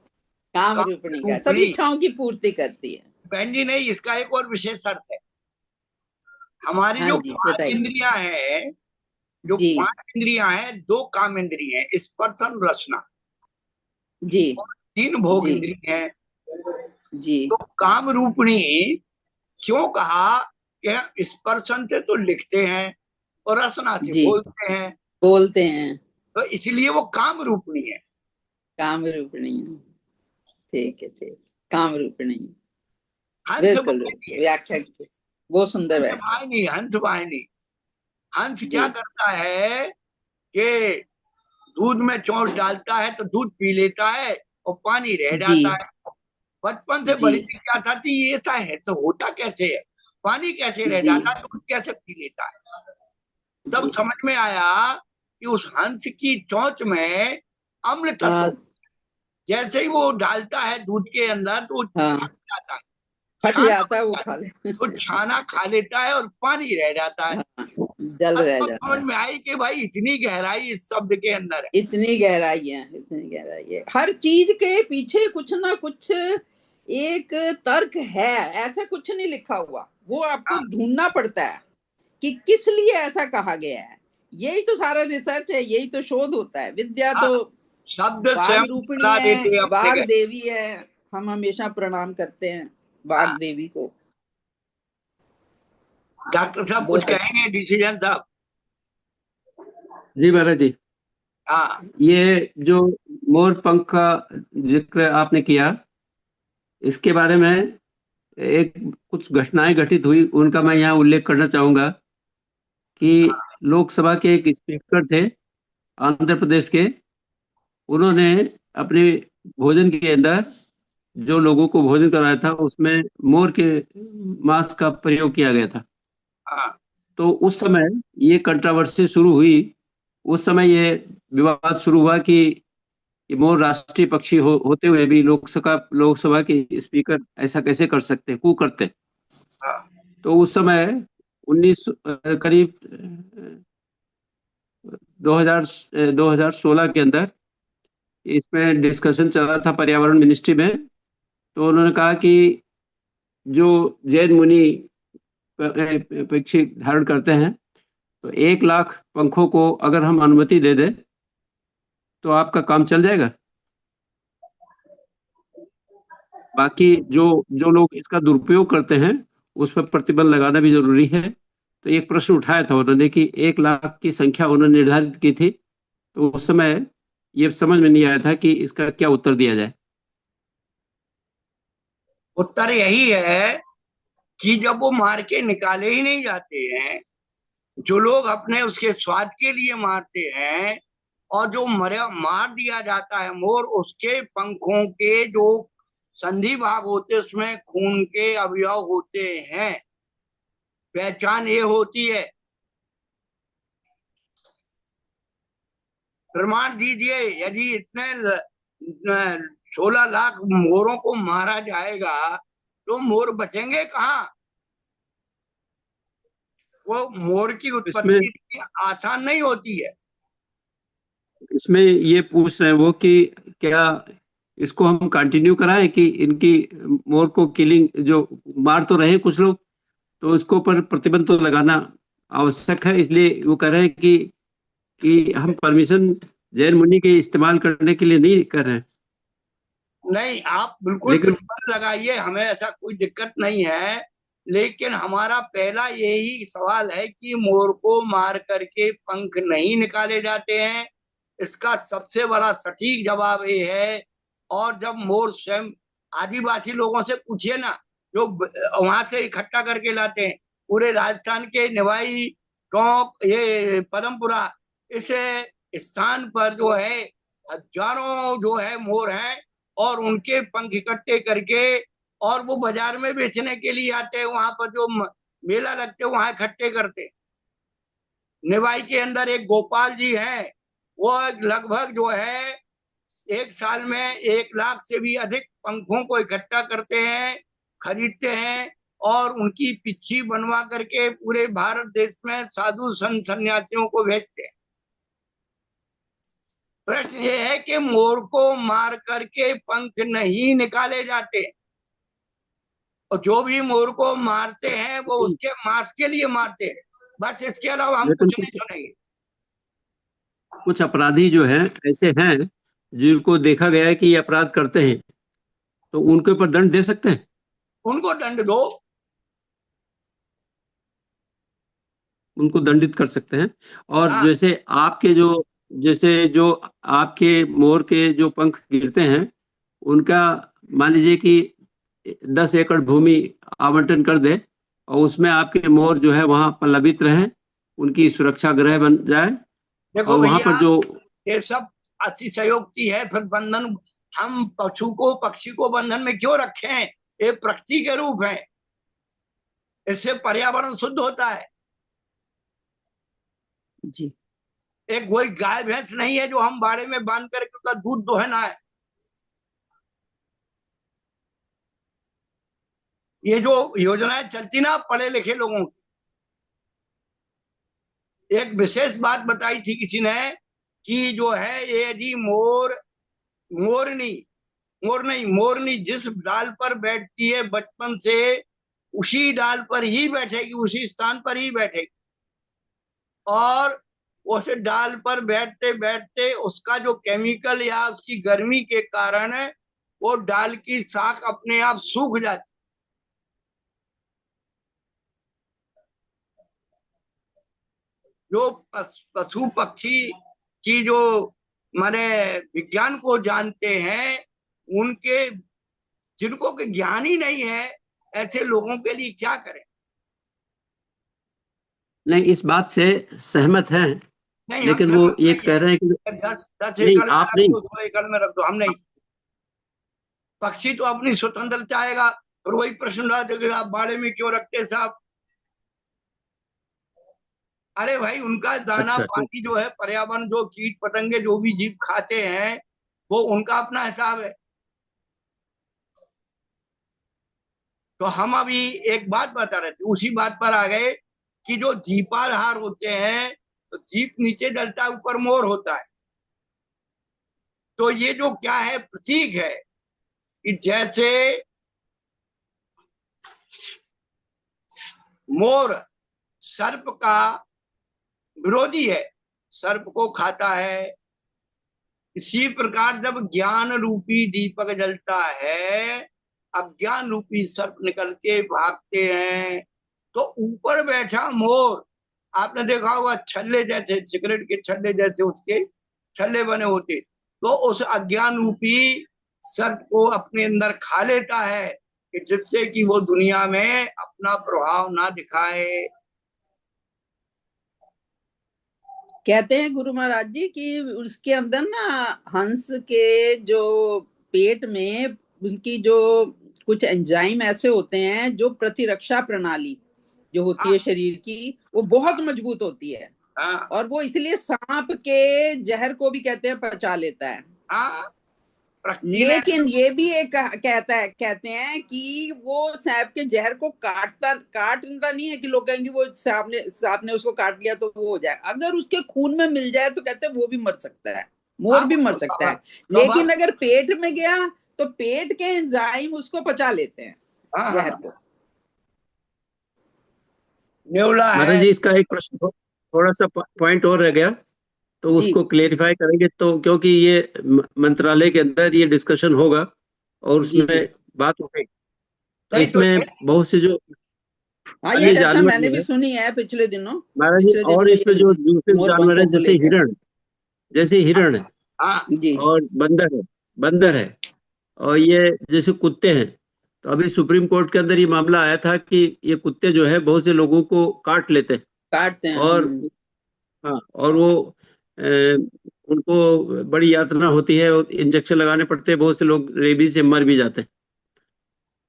काम काम रूपिणी का सब रूपिणी इच्छाओं की पूर्ति करती है। बहन जी नहीं, इसका एक और विशेष अर्थ है। हमारी हाँ जो जी, पांच बताइए। इंद्रियां हैं, जो जी 5 इंद्रियां हैं, 2 काम इंद्रिय हैं, स्पर्शन रसना, जी 3 भोग जी इंद्रिय हैं। जी तो काम रूपणी क्यों कहा कि स्पर्शन से तो लिखते हैं और रसना से जी बोलते हैं, बोलते हैं, तो इसलिए वो काम रूपणी है। काम रूपिणी है। ठीक है, ठीक, काम रूपिणी है। हंस बिल्कुल वाहिनी बिल्कुल, है, व्याख्या की, बहुत सुंदर हंस व्याख्या। वाहिनी, हंस वाहिनी। हंस जी क्या करता है कि दूध में चोंच डालता है तो दूध पी लेता है और पानी रह जी जाता है। बचपन से जी बड़ी जिज्ञासा थी, ये ऐसा है तो होता कैसे है, पानी कैसे रह जी जाता है, दूध कैसे पी लेता है। तब जी। समझ में आया कि उस हंस की चोंच में अम्ल तत्व, हाँ जैसे ही वो डालता है दूध के अंदर तो वो हाँ, फट जाता है, फट छाना जाता है, वो बनता है, खा ले। तो छाना खा लेता है और पानी रह जाता है। हाँ, जल अब रह तो जाता समझ है। में आई कि भाई इतनी गहराई इस शब्द के अंदर है। इतनी गहराई है, इतनी गहराई है, हर चीज के पीछे कुछ ना कुछ एक तर्क है, ऐसा कुछ नहीं लिखा हुआ, वो आपको हाँ, ढूंढना पड़ता है कि किस लिए ऐसा कहा गया है। यही तो सारा रिसर्च है, यही तो शोध होता है। विद्या हाँ, तो शब्द बाघ स्वयं रूपिणी बता है, देते अपने बाघ के। देवी है, हम हमेशा प्रणाम करते हैं बाघ हाँ, देवी को। डॉक्टर साहब कुछ बहुत अच्छा। कहेंगे, डिसीजन साहब? जी महाराज जी, हाँ ये जो मोर पंख का जिक्र आपने किया, इसके बारे में एक कुछ घटनाएं घटित हुई, उनका मैं यहाँ उल्लेख करना चाहूंगा कि लोकसभा के एक स्पीकर थे आंध्र प्रदेश के। उन्होंने अपने भोजन के अंदर जो लोगों को भोजन कराया था उसमें मोर के मांस का प्रयोग किया गया था। हाँ तो उस समय ये कंट्रोवर्सी शुरू हुई। उस समय ये विवाद शुरू हुआ कि ये मोर राष्ट्रीय पक्षी होते हुए भी लोकसभा के स्पीकर ऐसा कैसे कर सकते, कू करते। हाँ तो उस समय 19 करीब 2000 2016 के अंदर इसमें डिस्कशन चल रहा था पर्यावरण मिनिस्ट्री में। तो उन्होंने कहा कि जो जैन मुनि पक्षी धारण करते हैं, तो 1 लाख पंखों को अगर हम अनुमति दे दें तो आपका काम चल जाएगा। बाकी जो जो लोग इसका दुरुपयोग करते हैं उस पर प्रतिबंध लगाना भी जरूरी है। तो एक प्रश्न उठाया था उन्होंने कि 1 लाख की संख्या उन्होंने निर्धारित की थी। तो उस समय ये समझ में नहीं आया था कि इसका क्या उत्तर दिया जाए। उत्तर यही है कि जब वो मार के निकाले ही नहीं जाते हैं, जो लोग अपने उसके स्वाद के लिए मारते हैं, और जो मार दिया जाता है मोर, उसके पंखों के जो संधि भाग होते हैं उसमें खून के अवयव होते हैं। पहचान ये होती है, प्रमाण दीजिए। यदि इतने 16 लाख मोरों को मारा जाएगा तो मोर बचेंगे कहाँ? वो मोर की इसमें उत्पत्ति आसान नहीं होती है। इसमें ये पूछ रहे हैं वो कि क्या इसको हम कंटिन्यू कराएं कि इनकी मोर को किलिंग जो मार तो रहे कुछ लोग, तो इसको पर प्रतिबंध तो लगाना आवश्यक है। इसलिए वो कह रहे हैं कि हम परमिशन जैन मुनि के इस्तेमाल करने के लिए नहीं कर रहे हैं। नहीं, आप बिल्कुल लेकिन प्रतिबंध लगाइए, हमें ऐसा कोई दिक्कत नहीं है। लेकिन हमारा पहला यही सवाल है कि मोर को मार करके पंख नहीं निकाले जाते हैं। इसका सबसे बड़ा सटीक जवाब ये है। और जब मोर स्वयं, आदिवासी लोगों से पूछिए ना, जो वहां से इकट्ठा करके लाते हैं, पूरे राजस्थान के निवाई, टोंक, ये पदमपुरा, इस स्थान पर जो है हजारों जो है मोर हैं, और उनके पंख इकट्ठे करके और वो बाजार में बेचने के लिए आते हैं। वहां पर जो मेला लगते हैं वहां इकट्ठे करते। निवाई के अंदर एक गोपाल जी हैं, वो लगभग जो है एक साल में 1 लाख से भी अधिक पंखों को इकट्ठा करते हैं, खरीदते हैं, और उनकी पिच्छी बनवा करके पूरे भारत देश में साधु संत सन्यासियों को भेजते हैं। प्रश्न ये है कि मोर को मार करके पंख नहीं निकाले जाते, और जो भी मोर को मारते हैं वो उसके मांस के लिए मारते हैं। बस, इसके अलावा हम लेकिन कुछ नहीं सुनेंगे। कुछ अपराधी जो हैं ऐसे हैं जिनको देखा गया है कि ये अपराध करते हैं, तो उनके ऊपर दंड दे सकते हैं? उनको दंड दो। उनको दंडित कर सकते हैं। और हाँ, जैसे जो आपके मोर के जो पंख गिरते हैं, उनका मान लीजिए कि 10 एकड़ भूमि आवंटन कर दे और उसमें आपके मोर जो है वहां पल्लवित रहें, उनकी सुरक्षा गृह बन जाए, देखो और वहां भैया, पर जो ये सब अतिशयोक्ति है। फिर बंधन, हम पशु को पक्षी को बंधन में क्यों रखें? ये प्रकृति के रूप है, इससे पर्यावरण शुद्ध होता है। जी। एक कोई गाय भैंस नहीं है जो हम बाड़े में बांध करके उसका दूध दोहना है। ये जो योजनाएं चलती ना पढ़े लिखे लोगों की, एक विशेष बात बताई थी किसी ने कि जो है ये यदि मोरनी मोरनी जिस डाल पर बैठती है बचपन से, उसी डाल पर ही बैठेगी, उसी स्थान पर ही बैठेगी। और उस डाल पर बैठते बैठते उसका जो केमिकल या उसकी गर्मी के कारण वो डाल की शाख अपने आप सूख जाती। जो पशु पक्षी की जो माने विज्ञान को जानते हैं, उनके जिनको के ज्ञान ही नहीं है, ऐसे लोगों के लिए क्या करें? नहीं, इस बात से सहमत हैं, नहीं, हम लेकिन वो सहमत ये नहीं कह रहे हैं कि है। 10 नहीं, एकड़ में आप रख नहीं। दो, 100 एकड़ में रख दो, हम नहीं। पक्षी तो अपनी स्वतंत्र चाहेगा। और वही प्रश्न रहा था कि आप बाड़े में क्यों रखते साहब? अरे भाई, उनका दाना अच्छा, ठीक। पानी जो है, पर्यावरण जो कीट पतंगे जो भी जीव खाते हैं, वो उनका अपना हिसाब है। तो हम अभी एक बात बता रहे थे, उसी बात पर आ गए कि जो दीपाधार होते हैं, तो दीप नीचे जलता है, ऊपर मोर होता है। तो ये जो क्या है, प्रतीक है कि जैसे मोर सर्प का विरोधी है, सर्प को खाता है, इसी प्रकार जब ज्ञान रूपी दीपक जलता है, अज्ञान रूपी सर्प निकल के भागते हैं। तो ऊपर बैठा मोर, आपने देखा होगा छल्ले जैसे, सिगरेट के छल्ले जैसे उसके छल्ले बने होते, तो उस अज्ञान रूपी सर्प को अपने अंदर खा लेता है कि जिससे कि वो दुनिया में अपना प्रभाव ना दिखाए। कहते हैं गुरु महाराज जी कि उसके अंदर ना हंस के जो पेट में उनकी जो कुछ एंजाइम ऐसे होते हैं जो प्रतिरक्षा प्रणाली जो होती है शरीर की, वो बहुत मजबूत होती है। हाँ, और वो इसलिए सांप के जहर को भी कहते हैं पचा लेता है। हाँ, प्रकृति ने। लेकिन ये भी एक कहते हैं कि वो सांप के जहर को काटता नहीं है कि लोग कहेंगे वो सांप ने उसको काट लिया तो वो हो जाए। अगर उसके खून में मिल जाए तो कहते हैं वो भी मर सकता है, मोर हाँ, भी वो मर तो सकता है। स्वभाव। लेकिन अगर पेट में गया तो पेट के एंजाइम उसको पचा लेते हैं, हाँ, जहर हाँ, को। नेवला महाराज है। जी, इसका एक प्रश्न थोड़ा सा पॉइंट और रह गया, तो जी उसको क्लेरिफाई करेंगे, तो क्योंकि ये मंत्रालय के अंदर ये डिस्कशन होगा और जी जी। उसमें बात उठेगी। तो नहीं तो इसमें बहुत से जो हाँ, ये अन्य चर्चा जानवर मैंने जो भी है सुनी है पिछले दिनों। महाराज जी, पिछले और दिनों इसमें ये जो दूसरे मोर जानवर है पंखों को लेकर। जैसे हिरण है हाँ, जी और बंदर है और ये जैसे कुत्ते हैं। तो अभी सुप्रीम कोर्ट के अंदर ये मामला आया था कि ये कुत्ते जो है बहुत से लोगों को काट लेते हैं, काटते हैं। और हाँ, और वो अ, उनको बड़ी यातना होती है और इंजेक्शन लगाने पड़ते हैं, बहुत से लोग रेबीज से मर भी जाते हैं।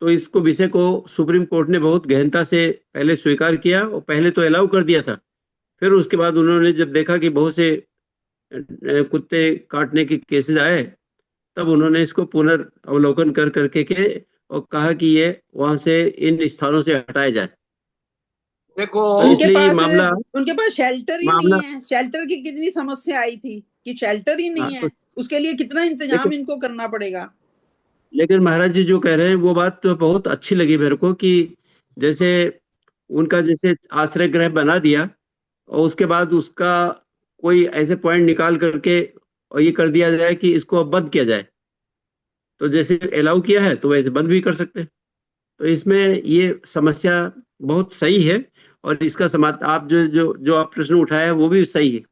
तो इसको विषय को सुप्रीम कोर्ट ने बहुत गहनता से पहले स्वीकार किया और पहले तो अलाउ कर दिया था। फिर उसके बाद उन्होंने जब देखा कि बहुत से कुत्ते काटने के केसेस आए, तब उन्होंने इसको पुनर्अवलोकन कर करके के और कहा कि ये वहां से इन स्थानों से हटाया जाए। देखो। तो उनके इसलिए ये पास मामला उनके पास शेल्टर ही नहीं मामला है। शेल्टर की कितनी समस्या आई थी कि शेल्टर ही हाँ, नहीं तो है, उसके लिए कितना लेकिन इंतजाम इनको करना पड़ेगा। लेकिन महाराज जी जो कह रहे हैं वो बात तो बहुत अच्छी लगी मेरे को, कि जैसे उनका जैसे आश्रय गृह बना दिया और उसके बाद उसका कोई ऐसे पॉइंट निकाल करके और ये कर दिया जाए कि इसको अब बंद किया जाए, तो जैसे अलाउ किया है तो वैसे बंद भी कर सकते हैं। तो इसमें ये समस्या बहुत सही है, और इसका समाधान आप जो जो जो आप प्रश्न उठाया है वो भी सही है।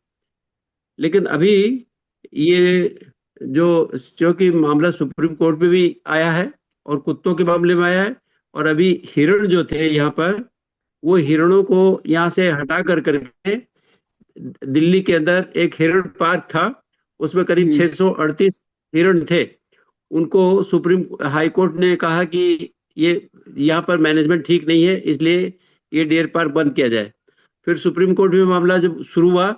लेकिन अभी ये जो कि मामला सुप्रीम कोर्ट में भी आया है और कुत्तों के मामले में आया है, और अभी हिरण जो थे यहाँ पर, वो हिरणों को यहाँ से हटा कर करके दिल्ली के अंदर एक हिरण पार्क था, उसमें करीब 638 हिरण थे। उनको सुप्रीम हाई कोर्ट ने कहा कि ये यहाँ पर मैनेजमेंट ठीक नहीं है, इसलिए ये डियर पार्क बंद किया जाए। फिर सुप्रीम कोर्ट में मामला जब शुरू हुआ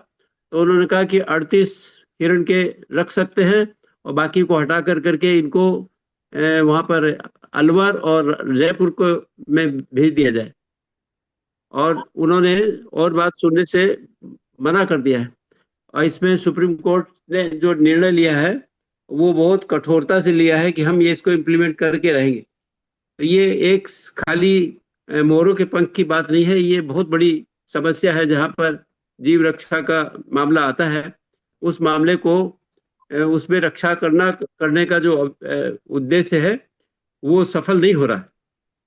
तो उन्होंने कहा कि 38 हिरण के रख सकते हैं और बाकी को हटा कर करके इनको वहां पर अलवर और जयपुर को में भेज दिया जाए। और उन्होंने और बात सुनने से मना कर दिया है, और इसमें सुप्रीम कोर्ट ने जो निर्णय लिया है वो बहुत कठोरता से लिया है कि हम ये इसको इम्प्लीमेंट करके रहेंगे। तो ये एक खाली मोरों के पंख की बात नहीं है, ये बहुत बड़ी समस्या है। जहां पर जीव रक्षा का मामला आता है, उस मामले को उसमें रक्षा करने का जो उद्देश्य है वो सफल नहीं हो रहा।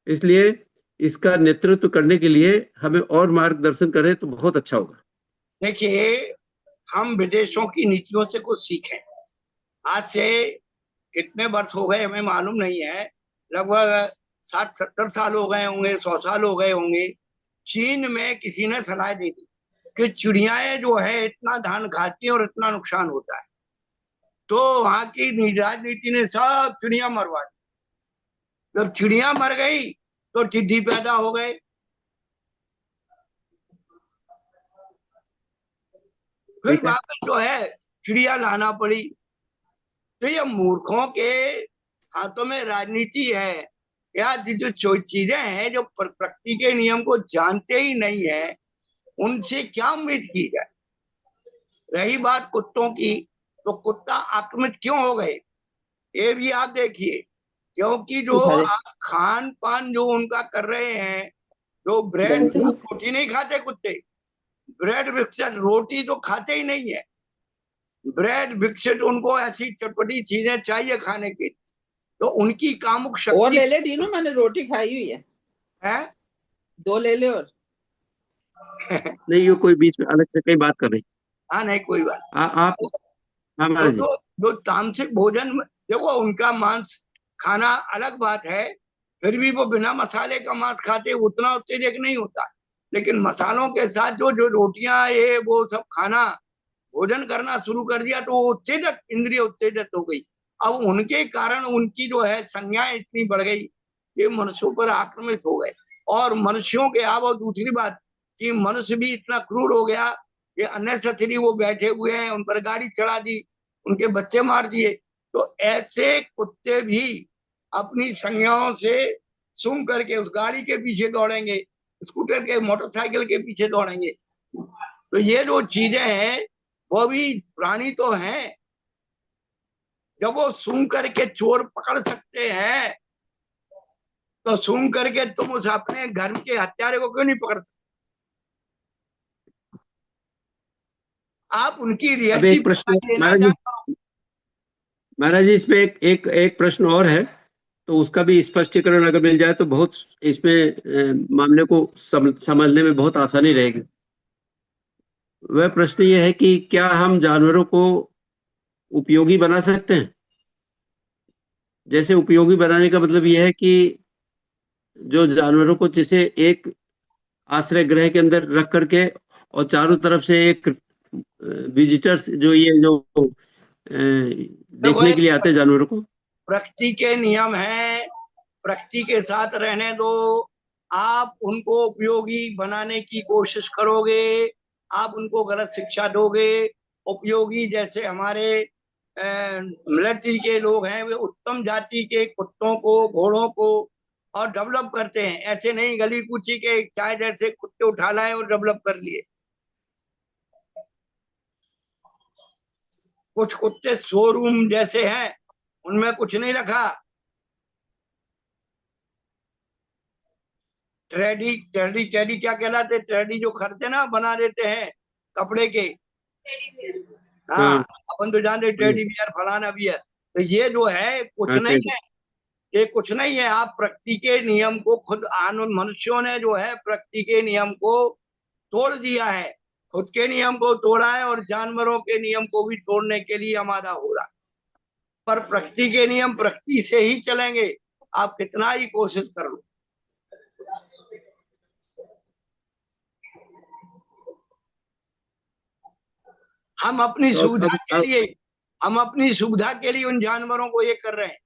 इसलिए इसका नेतृत्व करने के लिए हमें और मार्गदर्शन करें तो बहुत अच्छा होगा। देखिए, हम विदेशों की नीतियों से कुछ सीखें। आज से कितने वर्ष हो गए हमें मालूम नहीं है, लगभग 60-70 साल हो गए होंगे, 100 साल हो गए होंगे। चीन में किसी ने सलाह दी थी कि चिड़ियाएं जो है इतना धान खाती है और इतना नुकसान होता है, तो वहां की राजनीति ने सब चिड़िया मरवा दी। जब चिड़िया मर गई तो टिड्डी पैदा हो गए। फिर वापस जो है चिड़िया लाना पड़ी। तो ये मूर्खों के हाथों में राजनीति है। या जो चीजें हैं जो प्रकृति के नियम को जानते ही नहीं है, उनसे क्या उम्मीद की जाए। रही बात कुत्तों की, तो कुत्ता आक्रमित क्यों हो गए ये भी आप देखिए। क्योंकि जो आप खान पान जो उनका कर रहे हैं, जो ब्रेड रोटी नहीं खाते कुत्ते, ब्रेड बिस्किट रोटी तो खाते ही नहीं है। ब्रेड बिस्किट उनको ऐसी चटपटी चीजें चाहिए खाने की, तो उनकी कामुक शक्ति। और ले ले दीनू, मैंने रोटी खाई हुई है 2 ले ले। और नहीं, ये कोई बीच में अलग से कई बात कर रही। हाँ नहीं कोई बात। आप तो जो तामसिक भोजन, देखो उनका मांस खाना अलग बात है, फिर भी वो बिना मसाले का मांस खाते, उतना उत्तेजक नहीं होता। लेकिन मसालों के साथ जो जो रोटियां ये वो सब खाना, भोजन करना शुरू कर दिया, तो वो उत्तेजक, इंद्रिय उत्तेजित हो गई। अब उनके कारण उनकी जो है संज्ञाएं इतनी बढ़ गई, ये मनुष्यों पर आक्रमित हो गए। और मनुष्यों के अब दूसरी बात कि मनुष्य भी इतना क्रूर हो गया कि अननेसेसरी वो बैठे हुए हैं, उन पर गाड़ी चढ़ा दी, उनके बच्चे मार दिए। तो ऐसे कुत्ते भी अपनी संज्ञाओं से सूंघ करके उस गाड़ी के पीछे दौड़ेंगे, स्कूटर के, मोटरसाइकिल के पीछे दौड़ेंगे। तो ये जो चीजें हैं वो भी प्राणी तो हैं। जब वो सूंघ करके चोर पकड़ सकते हैं, तो सूंघ करके तुम उस अपने घर के हत्यारे को क्यों नहीं पकड़ सकते? आप उनकी रियलिटी महाराज जी, इसमें एक प्रश्न और है, तो उसका भी स्पष्टीकरण अगर मिल जाए तो बहुत इसमें मामले को समझने में बहुत आसानी रहेगी। वह प्रश्न ये है कि क्या हम जानवरों को उपयोगी बना सकते हैं? जैसे उपयोगी बनाने का मतलब यह है कि जो जानवरों को जैसे एक आश्रय गृह के अंदर रख करके और चारों तरफ से एक विजिटर्स जो ये जो देखने के लिए आते हैं जानवरों को। प्रकृति के नियम है, प्रकृति के साथ रहने दो। आप उनको उपयोगी बनाने की कोशिश करोगे, आप उनको गलत शिक्षा दोगे। उपयोगी जैसे हमारे मिलिट्री के लोग हैं, वे उत्तम जाति के कुत्तों को, घोड़ों को और डेवलप करते हैं। ऐसे नहीं गली कूची के चाहे जैसे कुत्ते उठा लाए और डेवलप कर लिए। कुछ कुत्ते शोरूम जैसे हैं, उनमें कुछ नहीं रखा। टेडी क्या कहलाते? टेडी जो खरीदते ना, बना देते हैं कपड़े के, हाँ, अपन तो जानते टेडी बियर फलाना बियर, तो ये जो है कुछ नहीं है, ये कुछ नहीं है। आप प्रकृति के नियम को खुद मनुष्यों ने जो है प्रकृति के नियम को तोड़ दिया है, खुद के नियम को तोड़ा है और जानवरों के नियम को भी तोड़ने के लिए आमादा हो रहा है। पर प्रकृति के नियम प्रकृति से ही चलेंगे, आप कितना ही कोशिश कर लो। हम अपनी सुविधा के लिए उन जानवरों को ये कर रहे हैं।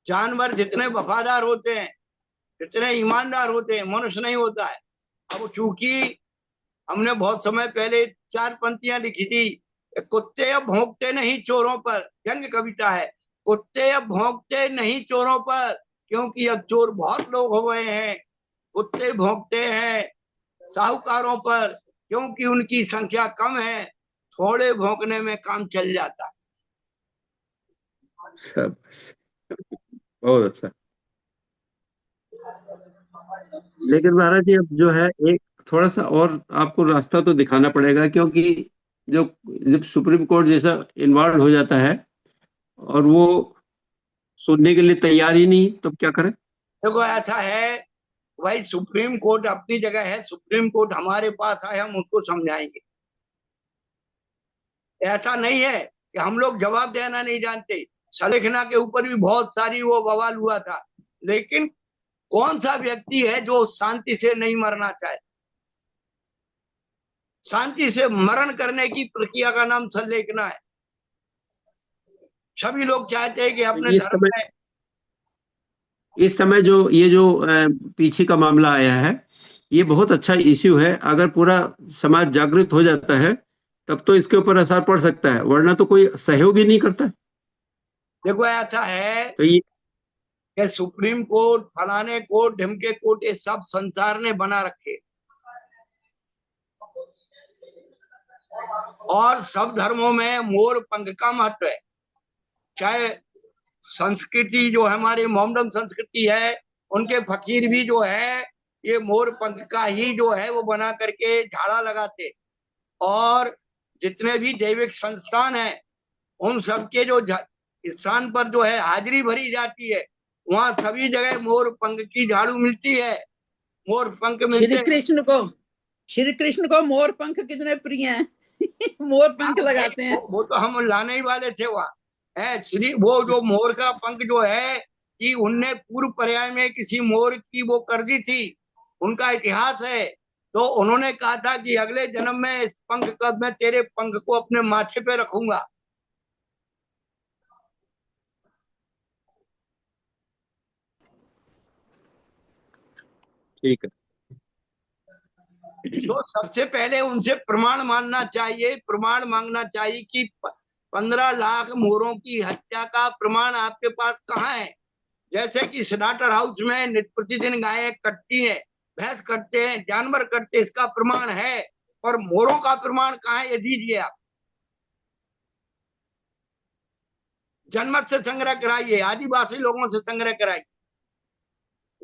जानवर जितने वफादार होते हैं, जितने ईमानदार होते हैं, मनुष्य नहीं होता है। अब चूंकि हमने बहुत समय पहले 4 पंक्तियां लिखी थी, कुत्ते अब भौंकते नहीं चोरों पर, व्यंग्य कविता है। कुत्ते अब भौंकते नहीं चोरों पर, क्योंकि अब चोर बहुत लोग हो गए हैं। कुत्ते भौंकते हैं साहूकारों पर, क्योंकि उनकी संख्या कम है, थोड़े भौंकने में काम चल जाता है। बहुत अच्छा। लेकिन महाराज जी, अब जो है एक थोड़ा सा और आपको रास्ता तो दिखाना पड़ेगा, क्योंकि जो जब सुप्रीम कोर्ट जैसा इन्वॉल्व हो जाता है और वो सुनने के लिए तैयार ही नहीं, तो क्या करें? देखो ऐसा है भाई, सुप्रीम कोर्ट अपनी जगह है, सुप्रीम कोर्ट हमारे पास आए, हम उसको समझाएंगे। ऐसा नहीं है कि हम लोग जवाब देना नहीं जानते। सलेखना के ऊपर भी बहुत सारी वो बवाल हुआ था, लेकिन कौन सा व्यक्ति है जो शांति से नहीं मरना चाहे? शांति से मरण करने की प्रक्रिया का नाम सलेखना है। सभी लोग चाहते हैं कि अपने धर्म में इस समय जो ये जो पीछे का मामला आया है, ये बहुत अच्छा इश्यू है। अगर पूरा समाज जागृत हो जाता है तब तो इसके ऊपर असर पड़ सकता है, वरना तो कोई सहयोग ही नहीं करता। देखो ऐसा है तो ये कि सुप्रीम कोर्ट, फलाने कोर्ट, ढिमके कोर्ट, ये सब संसार ने बना रखे, और सब धर्मों में मोर पंख का महत्व है। चाहे संस्कृति जो हमारी मोहम्मदन संस्कृति है, उनके फकीर भी जो है ये मोर पंख का ही जो है वो बना करके झाड़ा लगाते, और जितने भी दैविक संस्थान है उन सबके जो स्थान पर जो है हाजिरी भरी जाती है, वहां सभी जगह मोर पंख की झाड़ू मिलती है, मोर पंख मिलते हैं। श्री कृष्ण को मोर पंख कितने प्रिय हैं। मोर पंख लगाते हैं। वो तो हम लाने ही वाले थे वहां है श्री, वो जो मोर का पंख जो है कि उनने पूर्व पर्याय में किसी मोर की वो कर दी थी, उनका इतिहास है। तो उन्होंने कहा था कि अगले जन्म में इस पंख का, मैं तेरे पंख को अपने माथे पे रखूंगा। ठीक है। तो सबसे पहले उनसे प्रमाण मानना चाहिए, प्रमाण मांगना चाहिए कि 15 लाख मोरों की हत्या का प्रमाण आपके पास कहाँ है? जैसे कि स्लाटर हाउस में प्रतिदिन गायें कटती हैं, भैंस कटते हैं, जानवर कटते, इसका प्रमाण है, और मोरों का प्रमाण कहाँ है? ये दीजिए आप। जनमत से संग्रह कराइए, आदिवासी लोगों से संग्रह कराइए,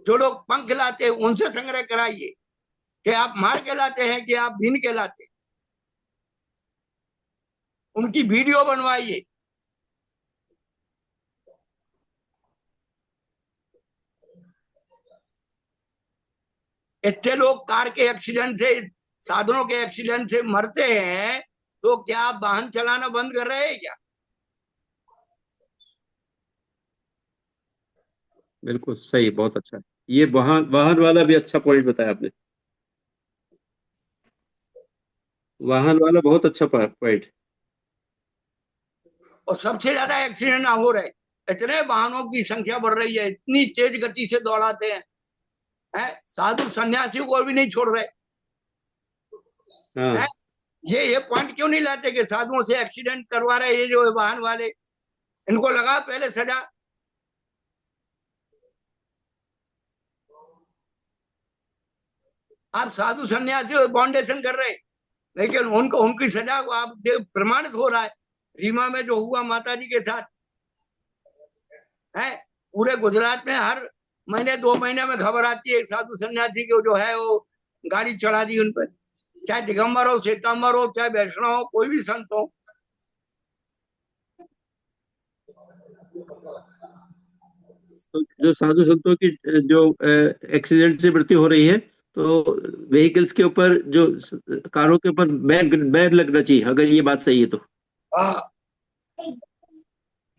जो लोग पंख लाते हैं उनसे संग्रह कराइए कि आप मार के लाते हैं कि आप बीन के लाते, उनकी वीडियो बनवाइए। इतने लोग कार के एक्सीडेंट से, साधनों के एक्सीडेंट से मरते हैं, तो क्या आप वाहन चलाना बंद कर रहे हैं क्या? बिल्कुल सही, बहुत अच्छा है। ये वाहन वाहन वाला भी अच्छा पॉइंट बताया आपने। वाहन वाला बहुत अच्छा पॉइंट। और सबसे ज्यादा एक्सीडेंट हो रहे, इतने वाहनों की संख्या बढ़ रही है, इतनी तेज गति से दौड़ाते हैं, साधु सन्यासियों को भी नहीं छोड़ रहे। हाँ। ये पॉइंट क्यों नहीं लाते कि साधुओं से एक्सीडेंट करवा रहे ये जो वाहन वाले, इनको लगा पहले सजा। आप साधु सन्यासी फाउंडेशन कर रहे, लेकिन उनको उनकी सजा को आप प्रमाणित हो रहा है। रीमा में जो हुआ माता जी के साथ है, पूरे गुजरात में हर महीने 2 महीने में खबर आती है, साधु सन्यासी को जो है वो गाड़ी चढ़ा दी उन पर। चाहे दिगंबर हो, श्वेतांबर हो, चाहे वैष्णव हो, कोई भी संत हो। तो जो साधु संतों की जो एक्सीडेंट से मृत्यु हो रही है, तो व्हीकल्स के ऊपर, जो कारों के ऊपर बैग बैग लगना चाहिए, अगर ये बात सही है तो। हाँ,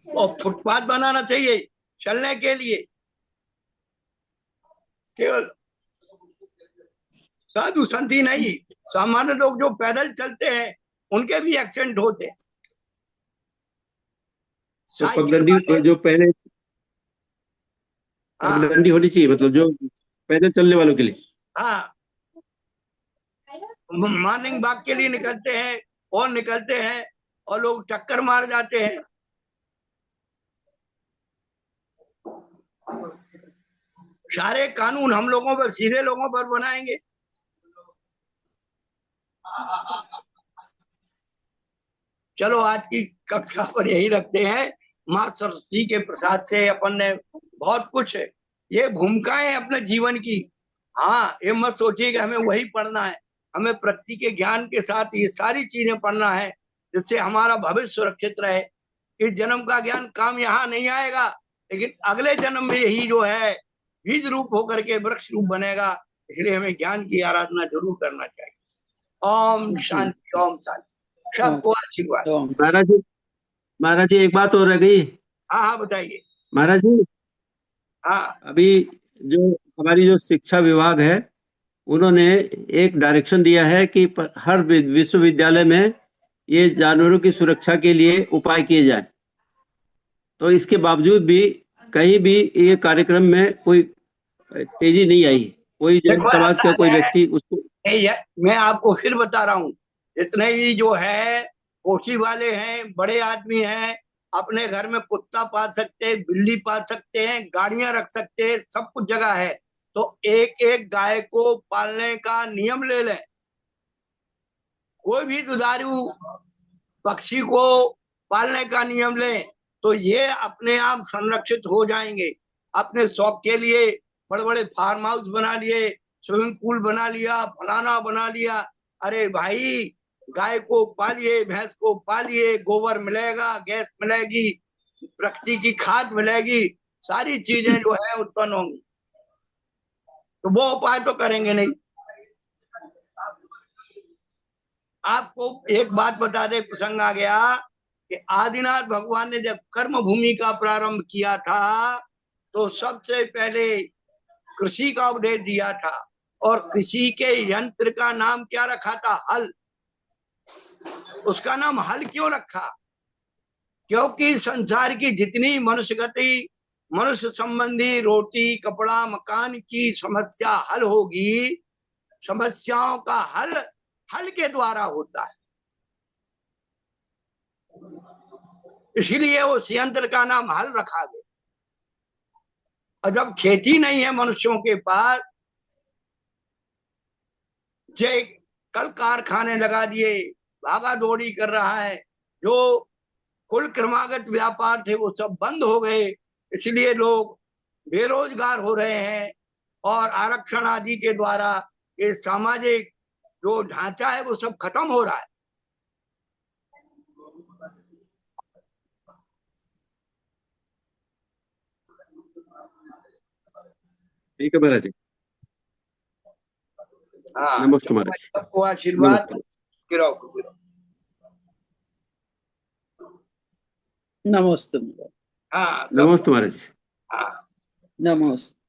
और फुटपाथ बनाना चाहिए चलने के लिए। केवल साधु संत ही नहीं, सामान्य लोग जो पैदल चलते हैं उनके भी एक्सीडेंट होते हैं। तो साइकिल वाले, जो पहले हाँ पगडंडी होनी चाहिए, मतलब जो पैदल चलने वालों के लिए। हाँ, मॉर्निंग वॉक के लिए निकलते हैं और निकलते हैं और लोग टक्कर मार जाते हैं। सारे कानून हम लोगों पर, सीधे लोगों पर बनाएंगे। चलो आज की कक्षा पर यही रखते हैं। माँ सरस्वती के प्रसाद से अपन ने बहुत कुछ, ये भूमिकाएं अपने जीवन की। हाँ, ये मत सोचिए कि हमें वही पढ़ना है, हमें प्रकृति के ज्ञान के साथ ये सारी चीजें पढ़ना है, जिससे हमारा भविष्य सुरक्षित रहे। इस जन्म का ज्ञान काम यहाँ नहीं आएगा, लेकिन अगले जन्म में यही जो है बीज रूप होकर के वृक्ष रूप बनेगा। इसलिए हमें ज्ञान की आराधना जरूर करना चाहिए। ओम शांति, ओम शांति। सबको आशीर्वाद। महाराज जी, महाराज जी, एक बात और रह गई। हाँ हाँ, बताइए। महाराज जी, हाँ अभी जो हमारी जो शिक्षा विभाग है, उन्होंने एक डायरेक्शन दिया है कि हर विश्वविद्यालय में ये जानवरों की सुरक्षा के लिए उपाय किए जाए। तो इसके बावजूद भी कहीं भी ये कार्यक्रम में कोई तेजी नहीं आई। कोई जन देखो, समाज का ऐसा कोई है, व्यक्ति उसको। मैं आपको फिर बता रहा हूँ, जितने भी जो है कोठी वाले हैं, बड़े आदमी हैं, अपने घर में कुत्ता पाल सकते हैं, बिल्ली पाल सकते हैं, गाड़ियां रख सकते हैं, सब कुछ जगह है। तो एक एक गाय को पालने का नियम ले लें। कोई भी दुधारू पक्षी को पालने का नियम लें, तो ये अपने आप संरक्षित हो जाएंगे। अपने शौक के लिए बड़े बड़े फार्म हाउस बना लिए, स्विमिंग पूल बना लिया, फलाना बना लिया। अरे भाई, गाय को पालिए, भैंस को पालिए, गोबर मिलेगा, गैस मिलेगी, प्रकृति की खाद मिलेगी, सारी चीजें जो है उत्पन्न होंगी। तो वो उपाय तो करेंगे नहीं। आपको एक बात बता दे, प्रसंग आ गया कि आदिनाथ भगवान ने जब कर्म भूमि का प्रारंभ किया था, तो सबसे पहले कृषि का उपदेश दिया था। और कृषि के यंत्र का नाम क्या रखा था? हल। उसका नाम हल क्यों रखा? क्योंकि संसार की जितनी मनुष्यगति, मनुष्य संबंधी रोटी कपड़ा मकान की समस्या हल होगी, समस्याओं का हल हल के द्वारा होता है। इसलिए उस यंत्र का नाम हल रखा गया। और जब खेती नहीं है मनुष्यों के पास, जो कल कारखाने लगा दिए, भागा दौड़ी कर रहा है, जो कुल क्रमागत व्यापार थे वो सब बंद हो गए। इसलिए लोग बेरोजगार हो रहे हैं। और आरक्षण आदि के द्वारा ये सामाजिक जो ढांचा है वो सब खत्म हो रहा है। ठीक है महाराज जी। हाँ, नमस्ते महाराज। सबको आशीर्वाद। नमस्ते। हाँ, नमस्ते महाराज। हाँ। नमस्ते।